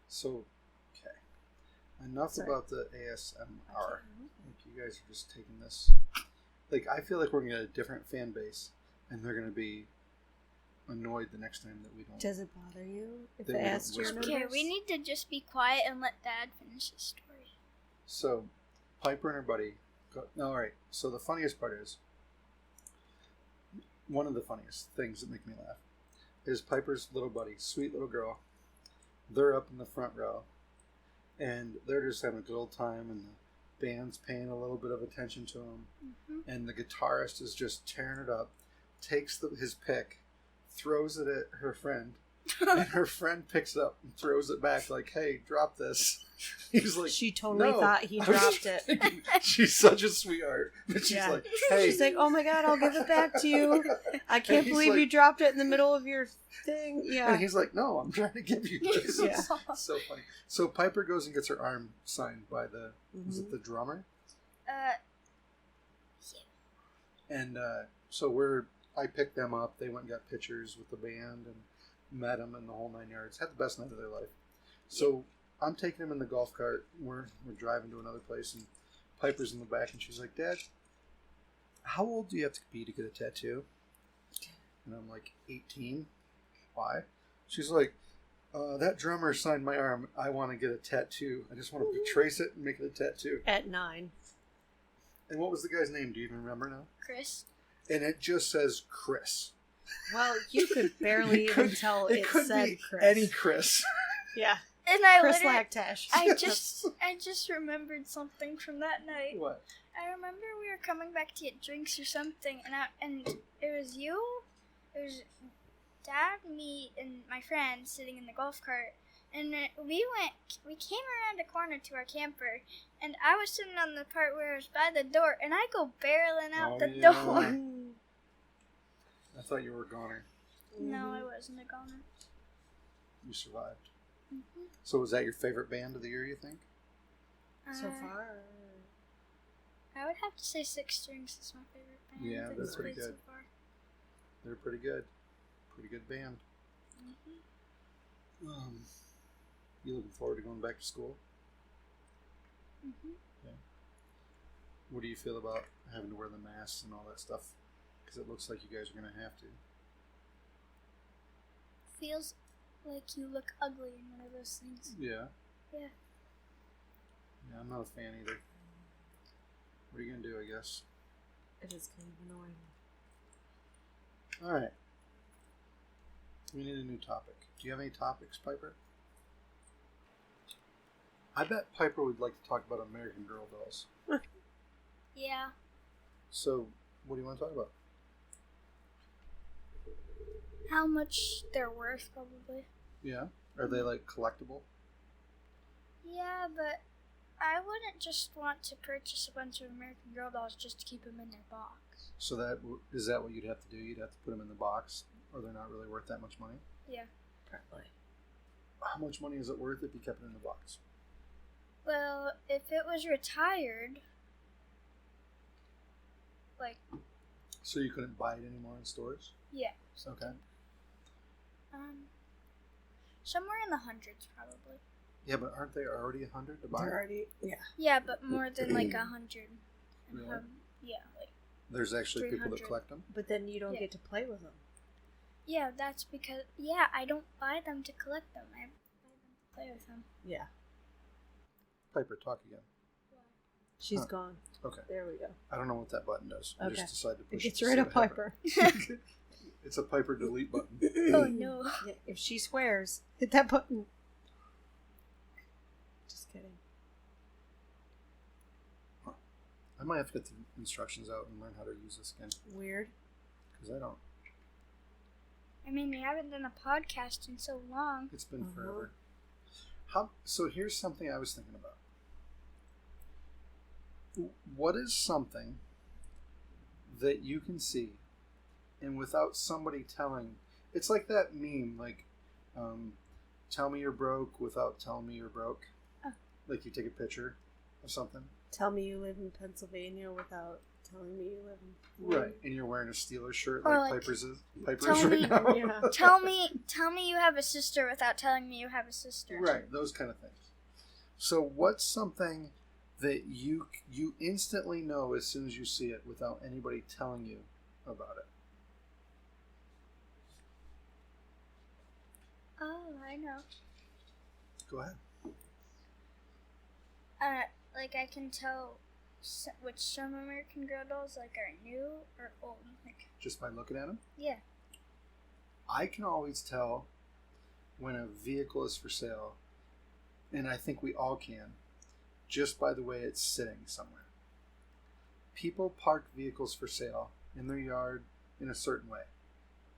So, okay. Enough Sorry. about the I ASMR. can't remember. Like, you guys are just taking this. Like, I feel like we're going to get a different fan base, and they're going to be annoyed the next time that we don't. Does it bother you if They I don't asked your whisper. numbers? Okay, we need to just be quiet and let Dad finish his story. So, Piper and her buddy. All right. So the funniest part is, one of the funniest things that make me laugh is Piper's little buddy, sweet little girl. They're up in the front row, and they're just having a good old time, and the band's paying a little bit of attention to them, and the guitarist is just tearing it up, takes his pick, throws it at her friend, And her friend picks it up and throws it back like, hey, drop this. He's like, She totally no. thought he I was dropped it. thinking, she's such a sweetheart. But she's Yeah. like, hey. She's like, oh my god, I'll give it back to you. I And can't he's believe like- you dropped it in the middle of your thing. Yeah. And he's like, no, I'm trying to give you this. Yeah. It's so funny. So Piper goes and gets her arm signed by the, is it the drummer? And so I picked them up. They went and got pictures with the band and met them and the whole 9 yards. Had the best night of their life. So I'm taking them in the golf cart. We're driving to another place, and Piper's in the back, and she's like, Dad, how old do you have to be to get a tattoo? And I'm like, 18. Why? She's like, that drummer signed my arm. I want to get a tattoo. I just want to trace it and make it a tattoo. At 9. And what was the guy's name? Do you even remember now? Chris. And it just says Chris. Well, you could barely even tell it could said be Chris. any Chris. Yeah. And I Chris literally- Lactash. I just remembered something from that night. What? I remember we were coming back to get drinks or something, and it was you, it was Dad, me, and my friend sitting in the golf cart, and we came around a corner to our camper, and I was sitting on the part where it was by the door, and I go barreling out the door. I thought you were a goner. No, I wasn't a goner. You survived. Mm-hmm. So was that your favorite band of the year, you think? So far. I would have to say Six Strings is my favorite band. Yeah, that that's has pretty played good. So far. They're pretty good. Pretty good band. Mm-hmm. You looking forward to going back to school? Mm-hmm. What do you feel about having to wear the masks and all that stuff? Because it looks like you guys are going to have to. Feels like you look ugly in one of those things. Yeah. Yeah. Yeah, I'm not a fan either. What are you going to do, I guess? It is kind of annoying. All right. We need a new topic. Do you have any topics, Piper? I bet Piper would like to talk about American Girl dolls. Yeah. So, what do you want to talk about? How much they're worth, probably. Yeah? Are they, like, collectible? Yeah, but I wouldn't just want to purchase a bunch of American Girl dolls just to keep them in their box. So is that what you'd have to do? You'd have to put them in the box, or they're not really worth that much money? Yeah. Probably. How much money is it worth if you kept it in the box? Well, if it was retired, like, So you couldn't buy it anymore in stores? yeah. Okay. Somewhere in the hundreds, probably. Yeah, but aren't they already 100 to buy? They're already, yeah. Yeah, but more than like 100. Really? Yeah, like, There's actually people that 300. collect them? But then you don't Yeah. get to play with them. yeah, that's because, yeah, I don't buy them to collect them. I buy them to play with them. Yeah. Piper, talk again. She's Huh. gone. Okay. There we go. I don't know what that button does. I Okay. just decided to It push gets to rid see of what happened. Piper. It's a Piper delete button. Oh no. Yeah, if she swears, hit that button. Just kidding. I might have to get the instructions out and learn how to use this again. Weird. Because I don't. I mean, we haven't done a podcast in so long. It's been forever. So here's something I was thinking about. What is something that you can see and without somebody telling, it's like that meme, like, tell me you're broke without telling me you're broke. Oh. Like you take a picture of something. Tell me you live in Pennsylvania without telling me you live in Right. And you're wearing a Steelers shirt Or like like, Piper's tell right me- now. Yeah. Tell me you have a sister without telling me you have a sister. Right, those kind of things. So what's something that you instantly know as soon as you see it without anybody telling you about it? Oh, I know. Go ahead. Like I can tell which some American Girl dolls like are new or old. Like, Just by looking at them? yeah. I can always tell when a vehicle is for sale, and I think we all can, just by the way it's sitting somewhere. People park vehicles for sale in their yard in a certain way.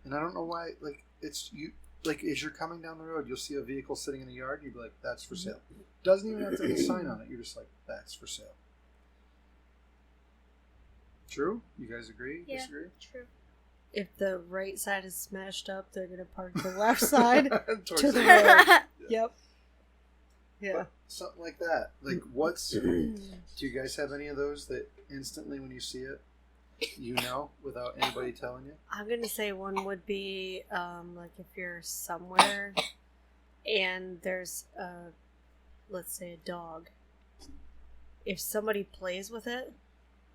And I don't know why, like, it's you like as you're coming down the road, you'll see a vehicle sitting in the yard, and you'll be like, "That's for sale." Doesn't even have to have a sign on it. You're just like, "That's for sale." True? You guys agree? Yeah. Disagree? True. If the right side is smashed up, they're gonna park the left side Towards to the the- road. Yep. Yeah. But something like that. Like, what's? Do you guys have any of those that instantly, when you see it, you know, without anybody telling you? I'm gonna say one would be like if you're somewhere and there's let's say a dog. If somebody plays with it,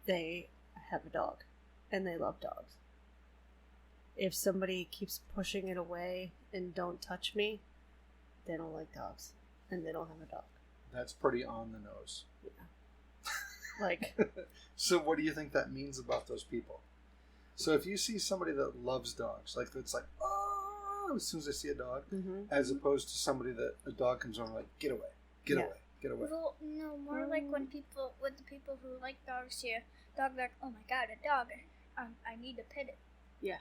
they have a dog, and they love dogs. If somebody keeps pushing it away and don't touch me, they don't like dogs, and they don't have a dog. That's pretty on the nose. Like, So what do you think that means about those people? So if you see somebody that loves dogs, like it's like, oh, as soon as I see a dog, as opposed to somebody that a dog comes on, like, get away, get Yeah. away, get away. Well, no, more like when people, with the people who like dogs, see a dog, like, oh my god, a dog, I need to pet it.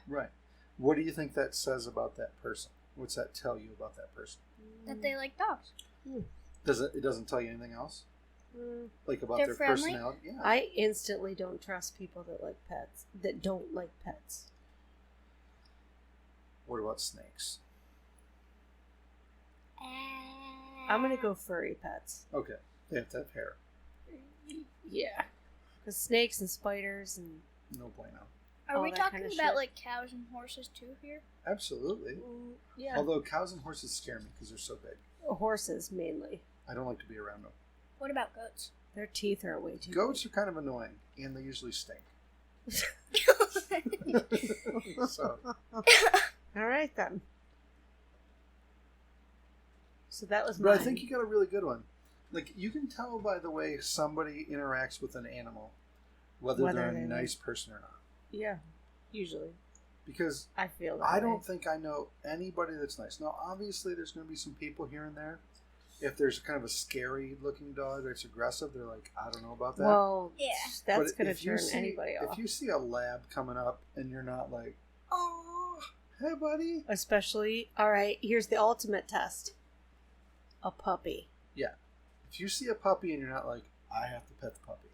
Right. What do you think that says about that person? What's that tell you about that person? That they like dogs. It doesn't tell you anything else? Like about They're their friendly? personality? Yeah. I instantly don't trust people that like pets, that don't like pets. What about snakes? I'm gonna go furry pets. Okay. They have to have hair. Yeah. Because snakes and spiders and... No bueno. Are all we that talking kinda about shit. like cows and horses too here? Absolutely. Yeah. Although cows and horses scare me because they're so big. Horses, mainly. I don't like to be around them. What about goats? Their teeth are way too Goats are kind of annoying, and they usually stink. So, All right, then. So that was but mine. I think you got a really good one. Like, you can tell by the way somebody interacts with an animal whether they're a they nice person or not. Yeah, usually. Because I feel that I way. don't think I know anybody that's nice. Now, obviously, there's going to be some people here and there. If there's kind of a scary-looking dog that's aggressive, they're like, I don't know about that. Well, Yeah. that's But going to if you turn see- anybody off. If you see a lab coming up and you're not like, oh, hey, buddy. Especially, all right, here's the ultimate test. A puppy. Yeah. If you see a puppy and you're not like, I have to pet the puppy.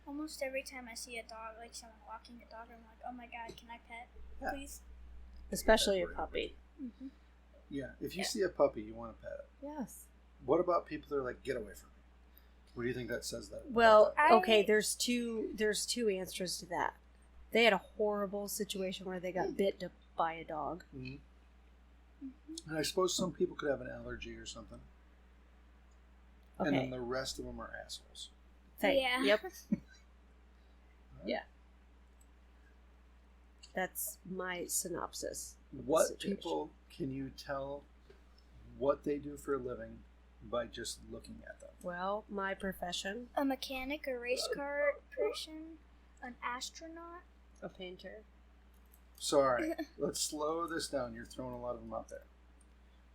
Almost every time I see a dog, like someone walking a dog, I'm like, oh my god, can I pet? Yeah. Please? Especially a That's puppy. Mm-hmm. Yeah. If you Yeah. see a puppy, you want to pet it. Yes. What about people that are like, get away from me? What do you think that says that? Well, I- okay, there's two answers to that. They had a horrible situation where they got bit by a dog. Mm-hmm. And I suppose some people could have an allergy or something. Okay. And then the rest of them are assholes. Yeah. Yep. Yeah. That's my synopsis. of the What situation. people can you tell what they do for a living by just looking at them? Well, my profession, A mechanic, a race car person, an astronaut. a painter. So, all right, let's slow this down. You're throwing a lot of them out there.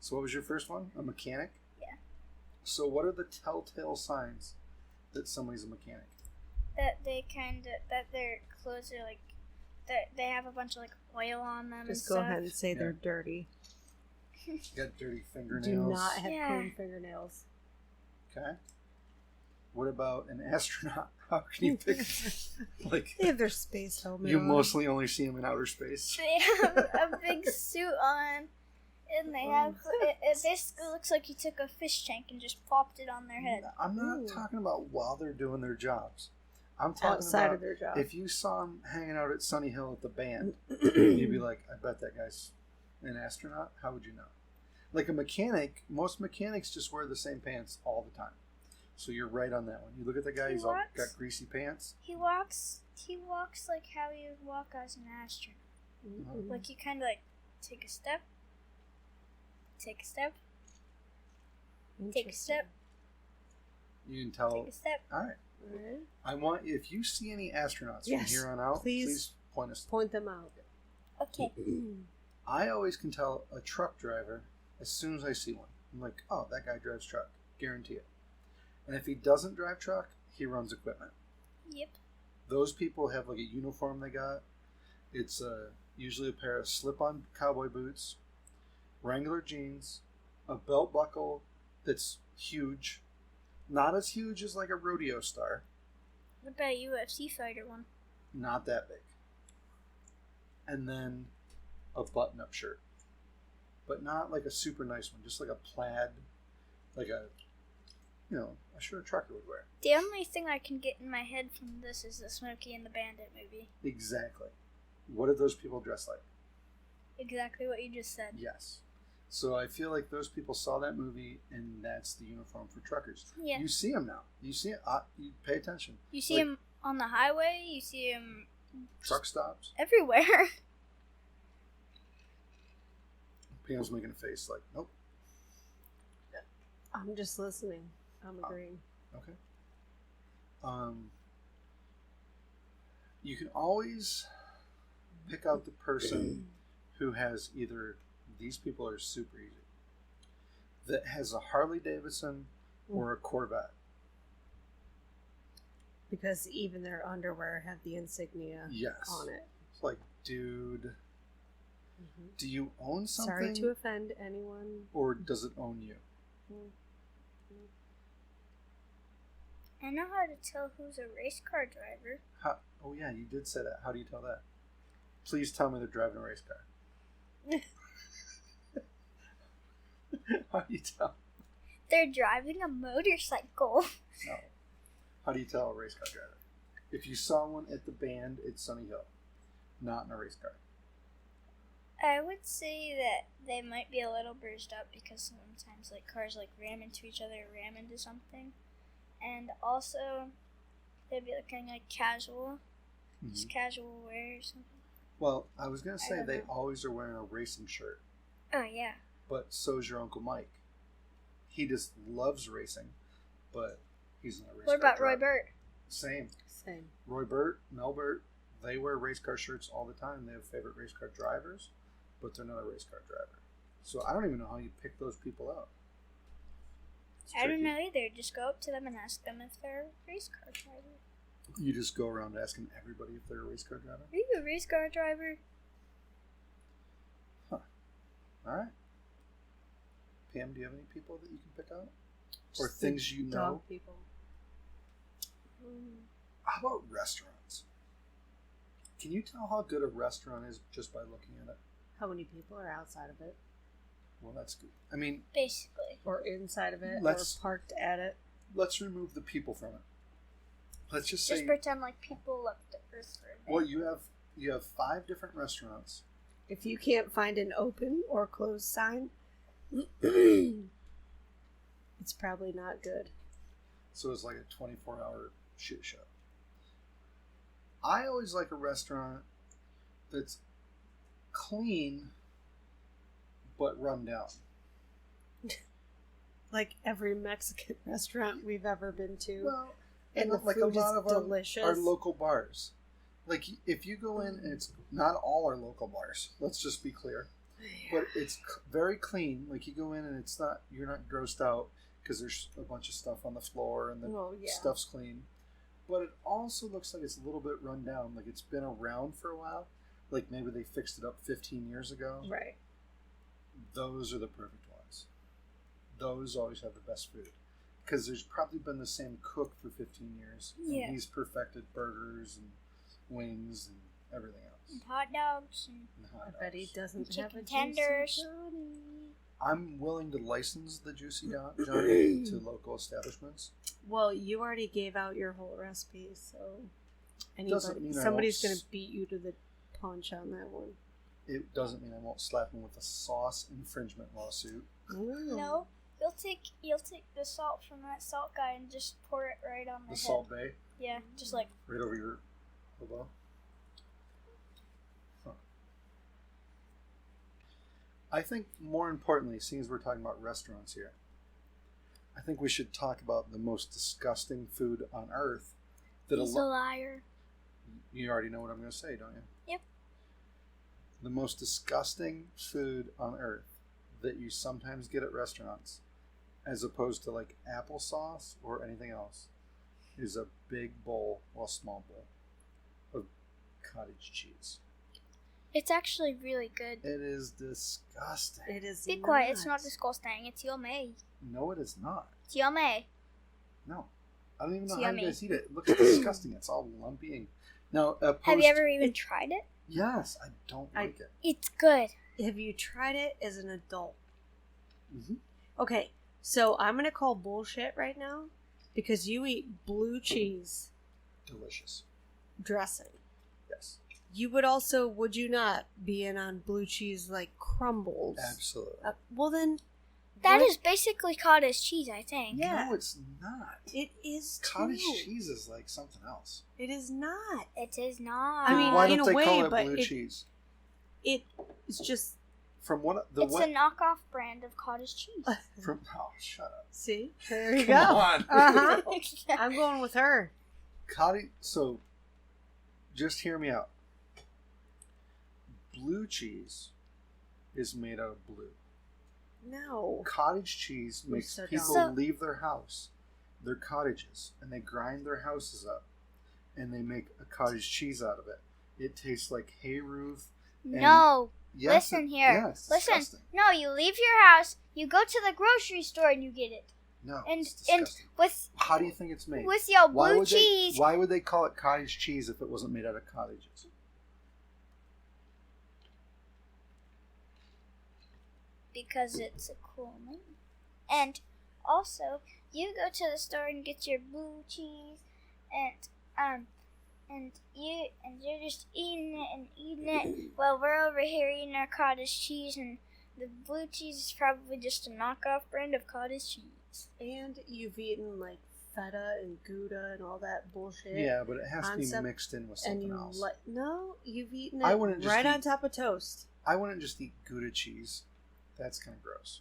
So, what was your first one? A mechanic? Yeah. So, what are the telltale signs that somebody's a mechanic? That their clothes are like, that they have a bunch of like oil on them Just and go stuff. ahead and say Yeah. they're dirty. Got dirty Do fingernails. not have Yeah. clean fingernails. Okay. What about an astronaut? How can you pick? Like, They have their space helmet you on. mostly only see them in outer space. They have a big suit on, and they have it basically looks like you took a fish tank and just plopped it on their head. I'm not Ooh. talking about while they're doing their jobs. I'm talking outside about of their job. if you saw them hanging out at Sunny Hill at the band, you'd be like, I bet that guy's an astronaut. How would you know? Like a mechanic, most mechanics just wear the same pants all the time. So you're right on that one. You look at the guy, he's all What? got greasy pants. He walks like how you would walk as an astronaut. Mm-mm. Like you kind of like take a step, take a step, take a step, You can tell. take a step. All right. Alright. I want, if you see any astronauts from Yes, here on out, please. please point us. Point them out. Okay. I always can tell a truck driver as soon as I see one. I'm like, oh, that guy drives truck. Guarantee it. And if he doesn't drive truck, he runs equipment. Yep. Those people have like a uniform they got. It's usually a pair of slip-on cowboy boots Wrangler jeans, a belt buckle that's huge, not as huge as like a rodeo star, What about a UFC fighter one? not that big, and then a button-up shirt, but not like a super nice one, just like a plaid, like a shirt a trucker would wear. The only thing I can get in my head from this is the Smokey and the Bandit movie. Exactly. What did those people dress like? Exactly what you just said. Yes. So I feel like those people saw that movie, and that's the uniform for truckers. Yeah. You see them now. You see it. You pay attention. You see him on the highway. You see him truck stops everywhere. Pam's making a face like, nope. I'm just listening. I'm agreeing. Okay. You can always pick out the person who has either, these people are super easy, that has a Harley Davidson or a Corvette. Because even their underwear have the insignia on it. It's like, dude, do you own something? Sorry to offend anyone. Or does it own you? I know how to tell who's a race car driver. Oh yeah, you did say that. How do you tell that? Please tell me they're driving a race car. How do you tell? They're driving a motorcycle. No. How do you tell a race car driver? If you saw one at the band at Sunny Hill, not in a race car. I would say that they might be a little bruised up because sometimes like cars like ram into each other, ram into something, and also they'd be looking like casual, just casual wear or something. Well, I was gonna say they know. always are wearing a racing shirt, Oh yeah. but so's your Uncle Mike. He just loves racing, but he's not a race car What about driver. Roy Burt? Same. Same. Roy Burt, Mel Burt, they wear race car shirts all the time. They have favorite race car drivers, but they're not a race car driver. So I don't even know how you pick those people out. It's I don't tricky. know either. Just go up to them and ask them if they're a race car driver. You just go around asking everybody if they're a race car driver? Are you a race car driver? Huh. All right. Pam, do you have any people that you can pick out? Or Just things you know? Dog people. How about restaurants? Can you tell how good a restaurant is just by looking at it? How many people are outside of it? Well, that's good. I mean, Basically. Or inside of it? Let's- or parked at it? let's remove the people from it. Let's just say, Just pretend like people left the earth for a bit. well, you have 5 different restaurants. If you can't find an open or closed sign, it's probably not good. So it's like a 24-hour shit show. I always like a restaurant that's clean but run down. Like every Mexican restaurant we've ever been to. Well, and the like food a lot is of delicious. our local bars. Like if you go in, and it's not all our local bars. Let's just be clear. But it's very clean. Like you go in and it's not, you're not grossed out because there's a bunch of stuff on the floor and the stuff's clean. But it also looks like it's a little bit run down. Like it's been around for a while. Like maybe they fixed it up 15 years ago. Right. Those are the perfect ones. Those always have the best food. Because there's probably been the same cook for 15 years. Yeah. And he's perfected burgers and wings and everything else. And hot dogs and And hot I bet he dogs. doesn't have a chicken tenders. juicy Johnny. I'm willing to license the Juicy Johnny to local establishments. Well, you already gave out your whole recipe, so Doesn't mean I somebody's won't going to beat you to the punch on that one. It doesn't mean I won't slap him with a sauce infringement lawsuit. No, you'll take the salt from that salt guy and just pour it right on The head. Salt Bay, Yeah, just like right over your elbow. Huh. I think more importantly, seeing as we're talking about restaurants here, I think we should talk about the most disgusting food on earth. he's a liar. You already know what I'm going to say, don't you? Yep. The most disgusting food on earth that you sometimes get at restaurants, as opposed to like applesauce or anything else, is a big bowl, well, small bowl, of cottage cheese. It's actually really good. It is disgusting. It is. Be quiet. It's not disgusting. It's yummy. No, it is not. It's yummy. No. I don't even know It's how yummy. you guys eat it. It looks disgusting. It's all lumpy. And... Now, Have you ever even tried it? Yes, I don't like it. It's good. Have you tried it as an adult? Mm-hmm. Okay, so I'm gonna call bullshit right now because you eat blue cheese Delicious. dressing. Yes. You would you not be in on blue cheese like crumbles? Absolutely. Well then, That what- is basically cottage cheese, I think. Yeah. No, it's not. It is Cottage too. cheese is like something else. It is not. It is not. I mean, Why in don't a they way, call it but blue it- cheese? It's just From what the it's what? a knockoff brand of cottage cheese. From shut up. see. There you Come go. on. Uh-huh. I'm going with her. Cottage. So, just hear me out. Blue cheese is made out of blue. No. Cottage cheese You're makes so people dumb. leave their house, their cottages, and they grind their houses up, and they make a cottage cheese out of it. It tastes like hay roof. No. Yes, Listen here. Yeah, it's Listen. disgusting. No, you leave your house, you go to the grocery store and you get it. No, And it's and disgusting. with How do you think it's made? with your Why blue would cheese. Why would they call it cottage cheese if it wasn't made out of cottages? Because it's a cool name. And also, you go to the store and get your blue cheese, and you're just eating it while we're over here eating our cottage cheese, and the blue cheese is probably just a knockoff brand of cottage cheese. And you've eaten like feta and Gouda and all that bullshit. Yeah, but it has to be concept, mixed in with And something you else. no, you've eaten I it wouldn't just right on eat- top of toast. I wouldn't just eat Gouda cheese. That's kind of gross.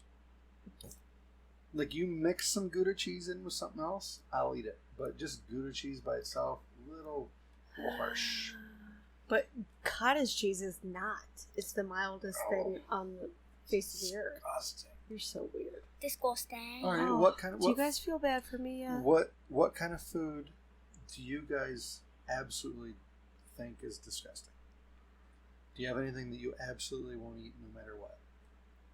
Like, you mix some Gouda cheese in with something else, I'll eat it. But just Gouda cheese by itself, little harsh. But cottage cheese is not. It's the mildest thing on the face of the earth. Disgusting. You're so weird. Disgusting. All right, Oh, what kind of Do you guys feel bad for me yet? what kind of food do you guys absolutely think is disgusting? Do you have anything that you absolutely won't eat no matter what?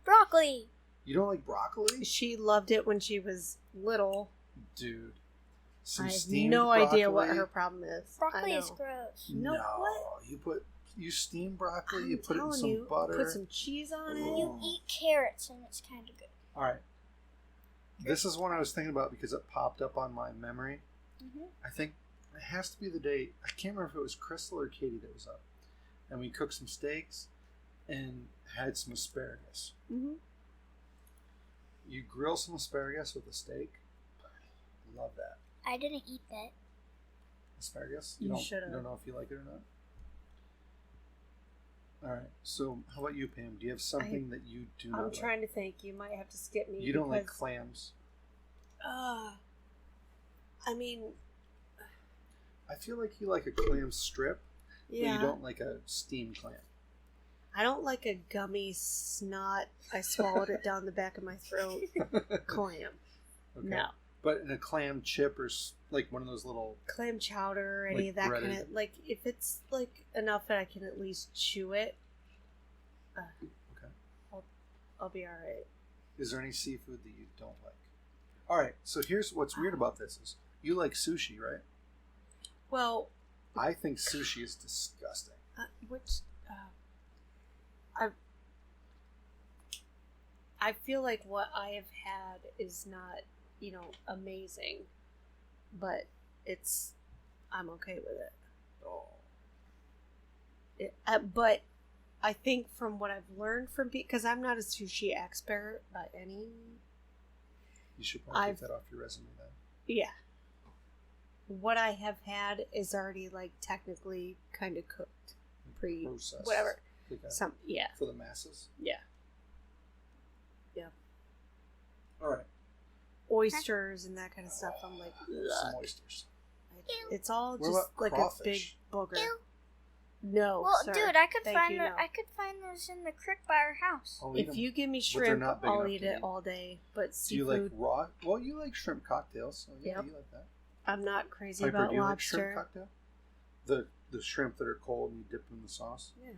Broccoli. You don't like broccoli? She loved it when she was little. Dude. I have steamed no idea what broccoli? her problem is. Broccoli I is know. gross. No, what? You steam broccoli, I'm you put it in telling some you, butter. Put some cheese on it. You eat carrots and it's kind of good. All right. This is one I was thinking about because it popped up on my memory. Mm-hmm. I think it has to be the day. I can't remember if it was Crystal or Katie that was up, and we cooked some steaks and had some asparagus. Mm-hmm. You grill some asparagus with a steak. Love that. I didn't eat that. Asparagus? You don't, should've. You don't know if you like it or not? All right. So, how about you, Pam? Do you have something that you do not I'm like? trying to think. You might have to skip me. You don't like because- clams? I mean, I feel like you like a clam strip, yeah. but you don't like a steamed clam. I don't like a gummy snot. I swallowed it down the back of my throat. Clam. Okay. No. But in a clam chip or like one of those little... Clam chowder or any Like of that breaded. kind of, like, if it's like enough that I can at least chew it, Okay. I'll be alright. Is there any seafood that you don't like? All right. So here's what's weird about this is you like sushi, right? Well, I think sushi is disgusting. I feel like what I have had is not, amazing, but I'm okay with it. Oh. But I think from what I've learned from because I'm not a sushi expert by any. You should probably take that off your resume then. Yeah. What I have had is already like technically kind of cooked, Processed. whatever. Okay. Yeah. For the masses? Yeah. Yeah. All right. Oysters and that kind of stuff. I'm like, Some ugh. oysters. It's all What just about like crawfish? a big booger. Ew. No, Well, sir. dude, I could Thank find you, no. I could find those in the creek by our house. I'll eat If 'em. you give me they're shrimp, not big I'll enough eat to it eat. all day. But Do you like seafood, raw? Well, you like shrimp cocktails, so yeah, Yep. you like that. I'm not crazy Piper, about do you like shrimp lobster. cocktail? The shrimp that are cold and you dip them in the sauce? Yeah.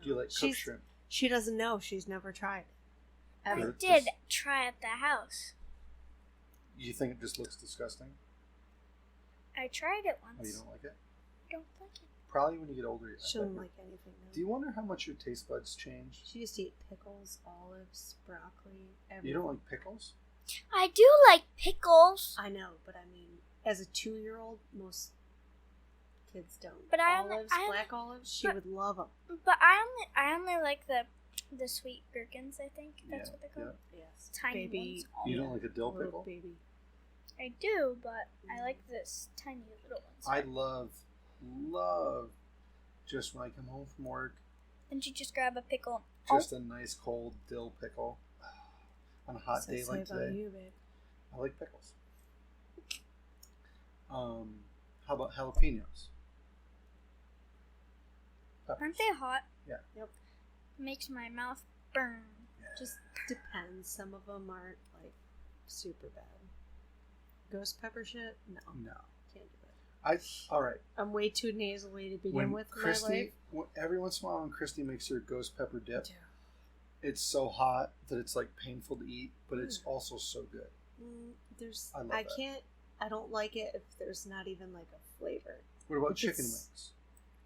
Do you like cooked shrimp? She doesn't know. She's never tried. I Ever. did try at the house. You think it just looks disgusting? I tried it once. Oh, you don't like it? Don't like it. Probably when you get older. She don't like anything. No. Do you wonder how much your taste buds change? She used to eat pickles, olives, broccoli, everything. You don't like pickles? I do like pickles. I know, but I mean, as a 2-year-old, most kids don't. But black olives, she would love them. But I only like the sweet gherkins. I think that's what they're called. Yeah. Yes, Tiny baby. ones. You don't like a dill Little pickle? baby. I do, but I like this tiny little ones. I love, just when I come home from work, And you just grab a pickle. just a nice cold dill pickle on a hot What's that day say like about today. you, babe? I like pickles. How about jalapenos? Peppers. Aren't they hot? Yeah. Yep. Makes my mouth burn. Yeah. Just depends. Some of them aren't like super bad. Ghost pepper shit? No. No. Can't do it. All right. I'm way too nasally to begin When with in my Christy, life. every once in a while when Christy makes her ghost pepper dip, Dude. it's so hot that it's like painful to eat, but it's also so good. I love that. I don't like it if there's not even like a flavor. What about If chicken it's- wings?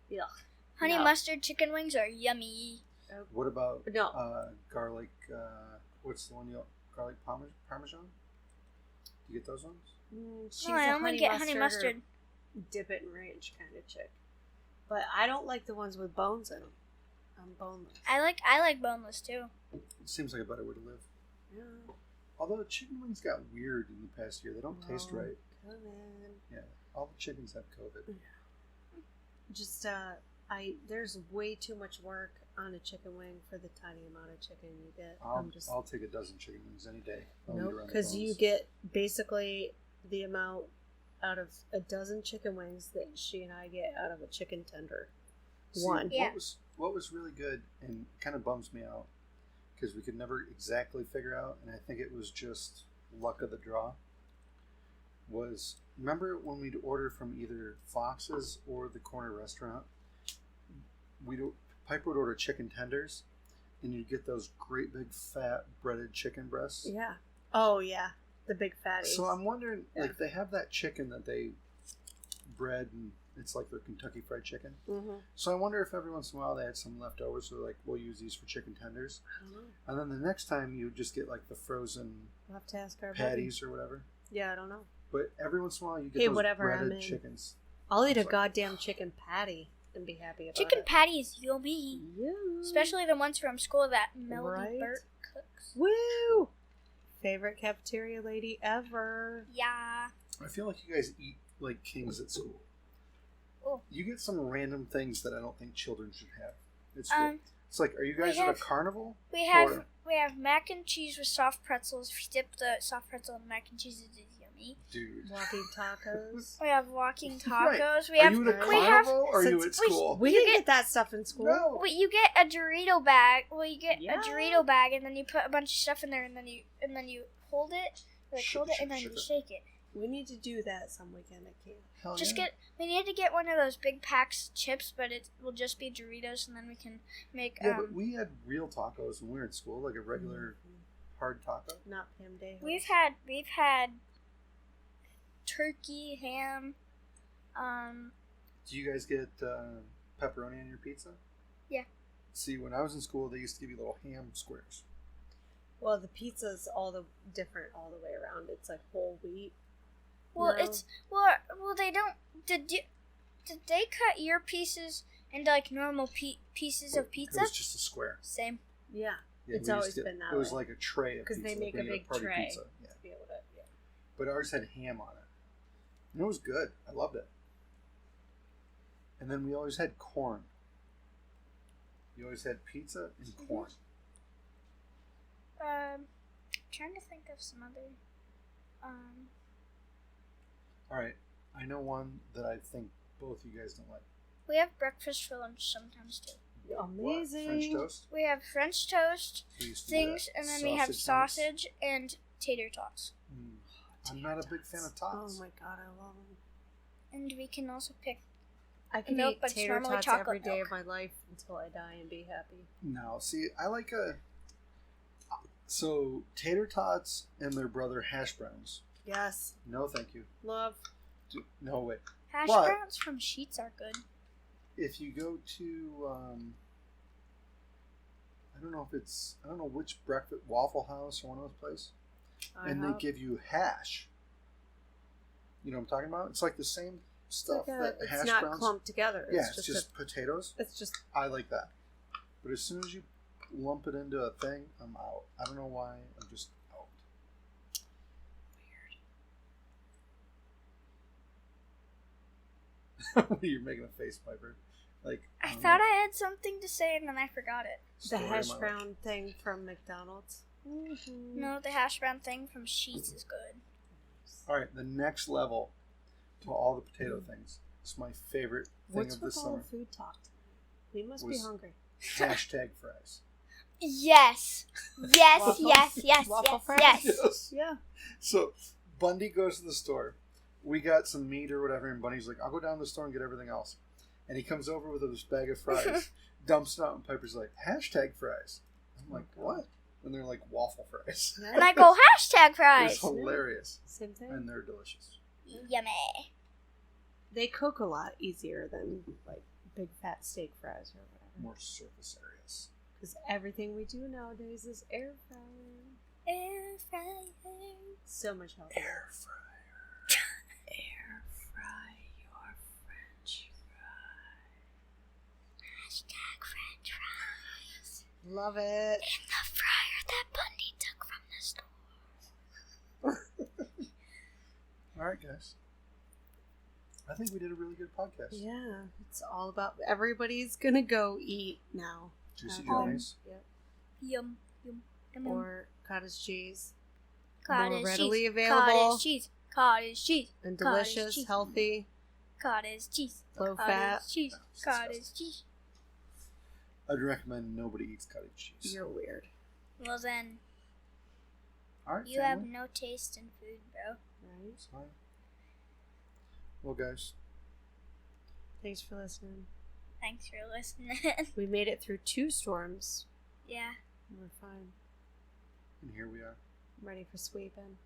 Yeah. Honey No. mustard chicken wings are yummy. What about No. garlic? What's the one you garlic parmesan? Do you get those ones? She's No, I a only get honey or mustard. dip it in ranch kind of chick. But I don't like the ones with bones in them. I'm boneless. I like boneless too. It seems like a better way to live. Yeah. Although chicken wings got weird in the past year, they don't taste Oh, right. Come in. Yeah, all the chickens have COVID. Just there's way too much work on a chicken wing for the tiny amount of chicken you get. I'll take a dozen chicken wings any day. Nope, because you get basically the amount out of a dozen chicken wings that she and I get out of a chicken tender. One. Yeah. What was really good and kind of bums me out because we could never exactly figure out, and I think it was just luck of the draw. Was remember when we'd order from either Fox's or the corner restaurant? Piper would order chicken tenders, and you'd get those great big fat breaded chicken breasts. Yeah. Oh yeah, the big fatties. So I'm wondering, Yeah. like, they have that chicken that they bread, and it's like their Kentucky Fried Chicken. Mm-hmm. So I wonder if every once in a while they had some leftovers, so like, we'll use these for chicken tenders. I don't know. And then the next time you just get like the frozen We'll have to ask our patties or whatever. buddy. Yeah, I don't know. But every once in a while you get Hey, those whatever, I'm breaded in. chickens. I'll eat a Sorry. goddamn chicken patty and be happy about Chicken it. patty is yummy. Yeah. Especially the ones from school that Melody Right? Burt cooks. Woo! Favorite cafeteria lady ever. Yeah. I feel like you guys eat like kings at school. Oh. You get some random things that I don't think children should have. It's it's like, are you we guys at a have- carnival? We have Or- mac and cheese with soft pretzels. If you dip the soft pretzel in mac and cheese, it is yummy. Dude. Walking tacos. We have walking Right. tacos. We Are have you at a we have carnival or are you at since school? We didn't get that stuff in school. No. Wait, you get a Dorito bag. Well, you get Yeah. a Dorito bag, and then you put a bunch of stuff in there, and then you hold it, Shake hold it, it, and then shake you it. shake it. We need to do that some weekend at camp. Hell Just yeah. we need to get one of those big packs of chips, but it will just be Doritos, and then we can make. Yeah, but we had real tacos when we were in school, like a regular hard taco. Not Pam Day. We've had turkey, ham. Do you guys get pepperoni on your pizza? Yeah. See, when I was in school, they used to give you little ham squares. Well, the pizza's all the different all the way around. It's like whole wheat. Well, No. it's well. They don't. Did they cut your pieces into like normal pieces of pizza? It was just a square. Same. Yeah. Yeah, It's we used always to get- been that It was way. like a tray of 'Cause pizza. they make like a when you big get party tray. Pizza. Yeah. To be able to, yeah. But ours had ham on it. And it was good. I loved it. And then we always had corn. You always had pizza and corn. Trying to think of some other. All right. I know one that I think both you guys don't like. We have breakfast for lunch sometimes too. Amazing. What? French toast? We have French toast We used to do things, that. and then we have nuggets? sausage and tater tots. I'm not a big fan of tots. Oh my god, I love them. And we can also pick I can milk, eat but it's tater normally tots chocolate every day milk. of my life until I die and be happy. No, see, I like so tater tots and their brother hash browns. Yes. No, thank you. Love. No, wait. Hash But- browns from Sheets are good. If you go to, I don't know which breakfast, Waffle House or one of those places, and they give you hash. You know what I'm talking about? It's like the same stuff that it's hash not browns. clumped together. Yeah, it's just potatoes. It's just I like that. But as soon as you lump it into a thing, I'm out. I don't know why. I'm just out. Weird. You're making a face, Piper. Like I thought I had something to say and then I forgot it. the hash brown thing from McDonald's. Mm-hmm. No, the hash brown thing from Sheets is good. All right, the next level to all the potato things. It's my favorite thing What's of with the all summer. the food talk tonight? We must be Was- hungry. Hashtag fries. Yes. Yes, Waffle- yes, waffle yes, fries? yes. Yes. Yeah. So Bundy goes to the store. We got some meat or whatever, and Bundy's like, I'll go down to the store and get everything else. And he comes over with this bag of fries, dumps it out, and Piper's like, hashtag fries. I'm like, what? And they're like waffle fries. And I go, hashtag It's fries. hilarious. Same thing. And they're delicious. Yummy. They cook a lot easier than like big fat steak fries or whatever. More surface areas. Because everything we do nowadays is air frying. Air fryer. So much healthier. Air fryer. Air fry your French Hashtag French fries. fries. Love it. In the fryer that Bundy took from the store. All right, guys. I think we did a really good podcast. Yeah, it's all about everybody's gonna go eat now. Juicy Have Johnny's. Yep. Yum, yum, yum, yum. Or cottage cheese. Cottage more readily cheese. available. Cottage cheese. Cottage cheese. And Cottage delicious, cheese. healthy, Cottage cheese. low Cottage fat. cheese. It's Cottage disgusting. cheese. I'd recommend nobody eats cottage cheese. You're weird. Well then, All right, you family. have no taste in food, bro. Right? It's fine. Well, guys, Thanks for listening. Thanks for listening. We made it through 2 storms. Yeah. We're fine. and here we are. I'm ready for sweeping.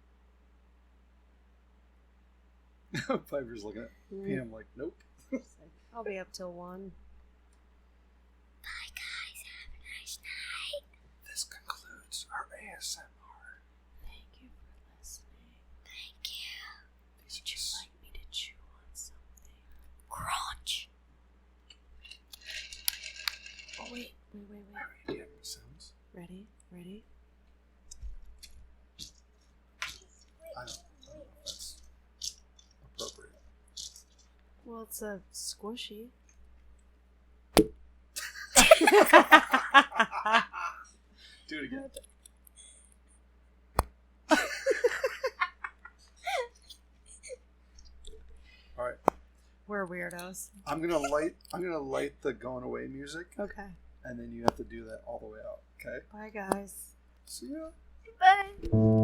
Piper's looking at me. I'm like, nope. I'll be up till 1. Bye, guys. Have a nice night. This concludes our ASMR. Thank you for listening. Thank you. These are Would you just like me to chew on something? Crunch. Oh, wait. Do you have any sounds? Ready? I don't know if that's appropriate. Well, it's a squishy. Do it again. All right. We're weirdos. I'm gonna light the going away music, Okay. and then you have to do that all the way out. Okay. Bye, guys. See ya. Bye.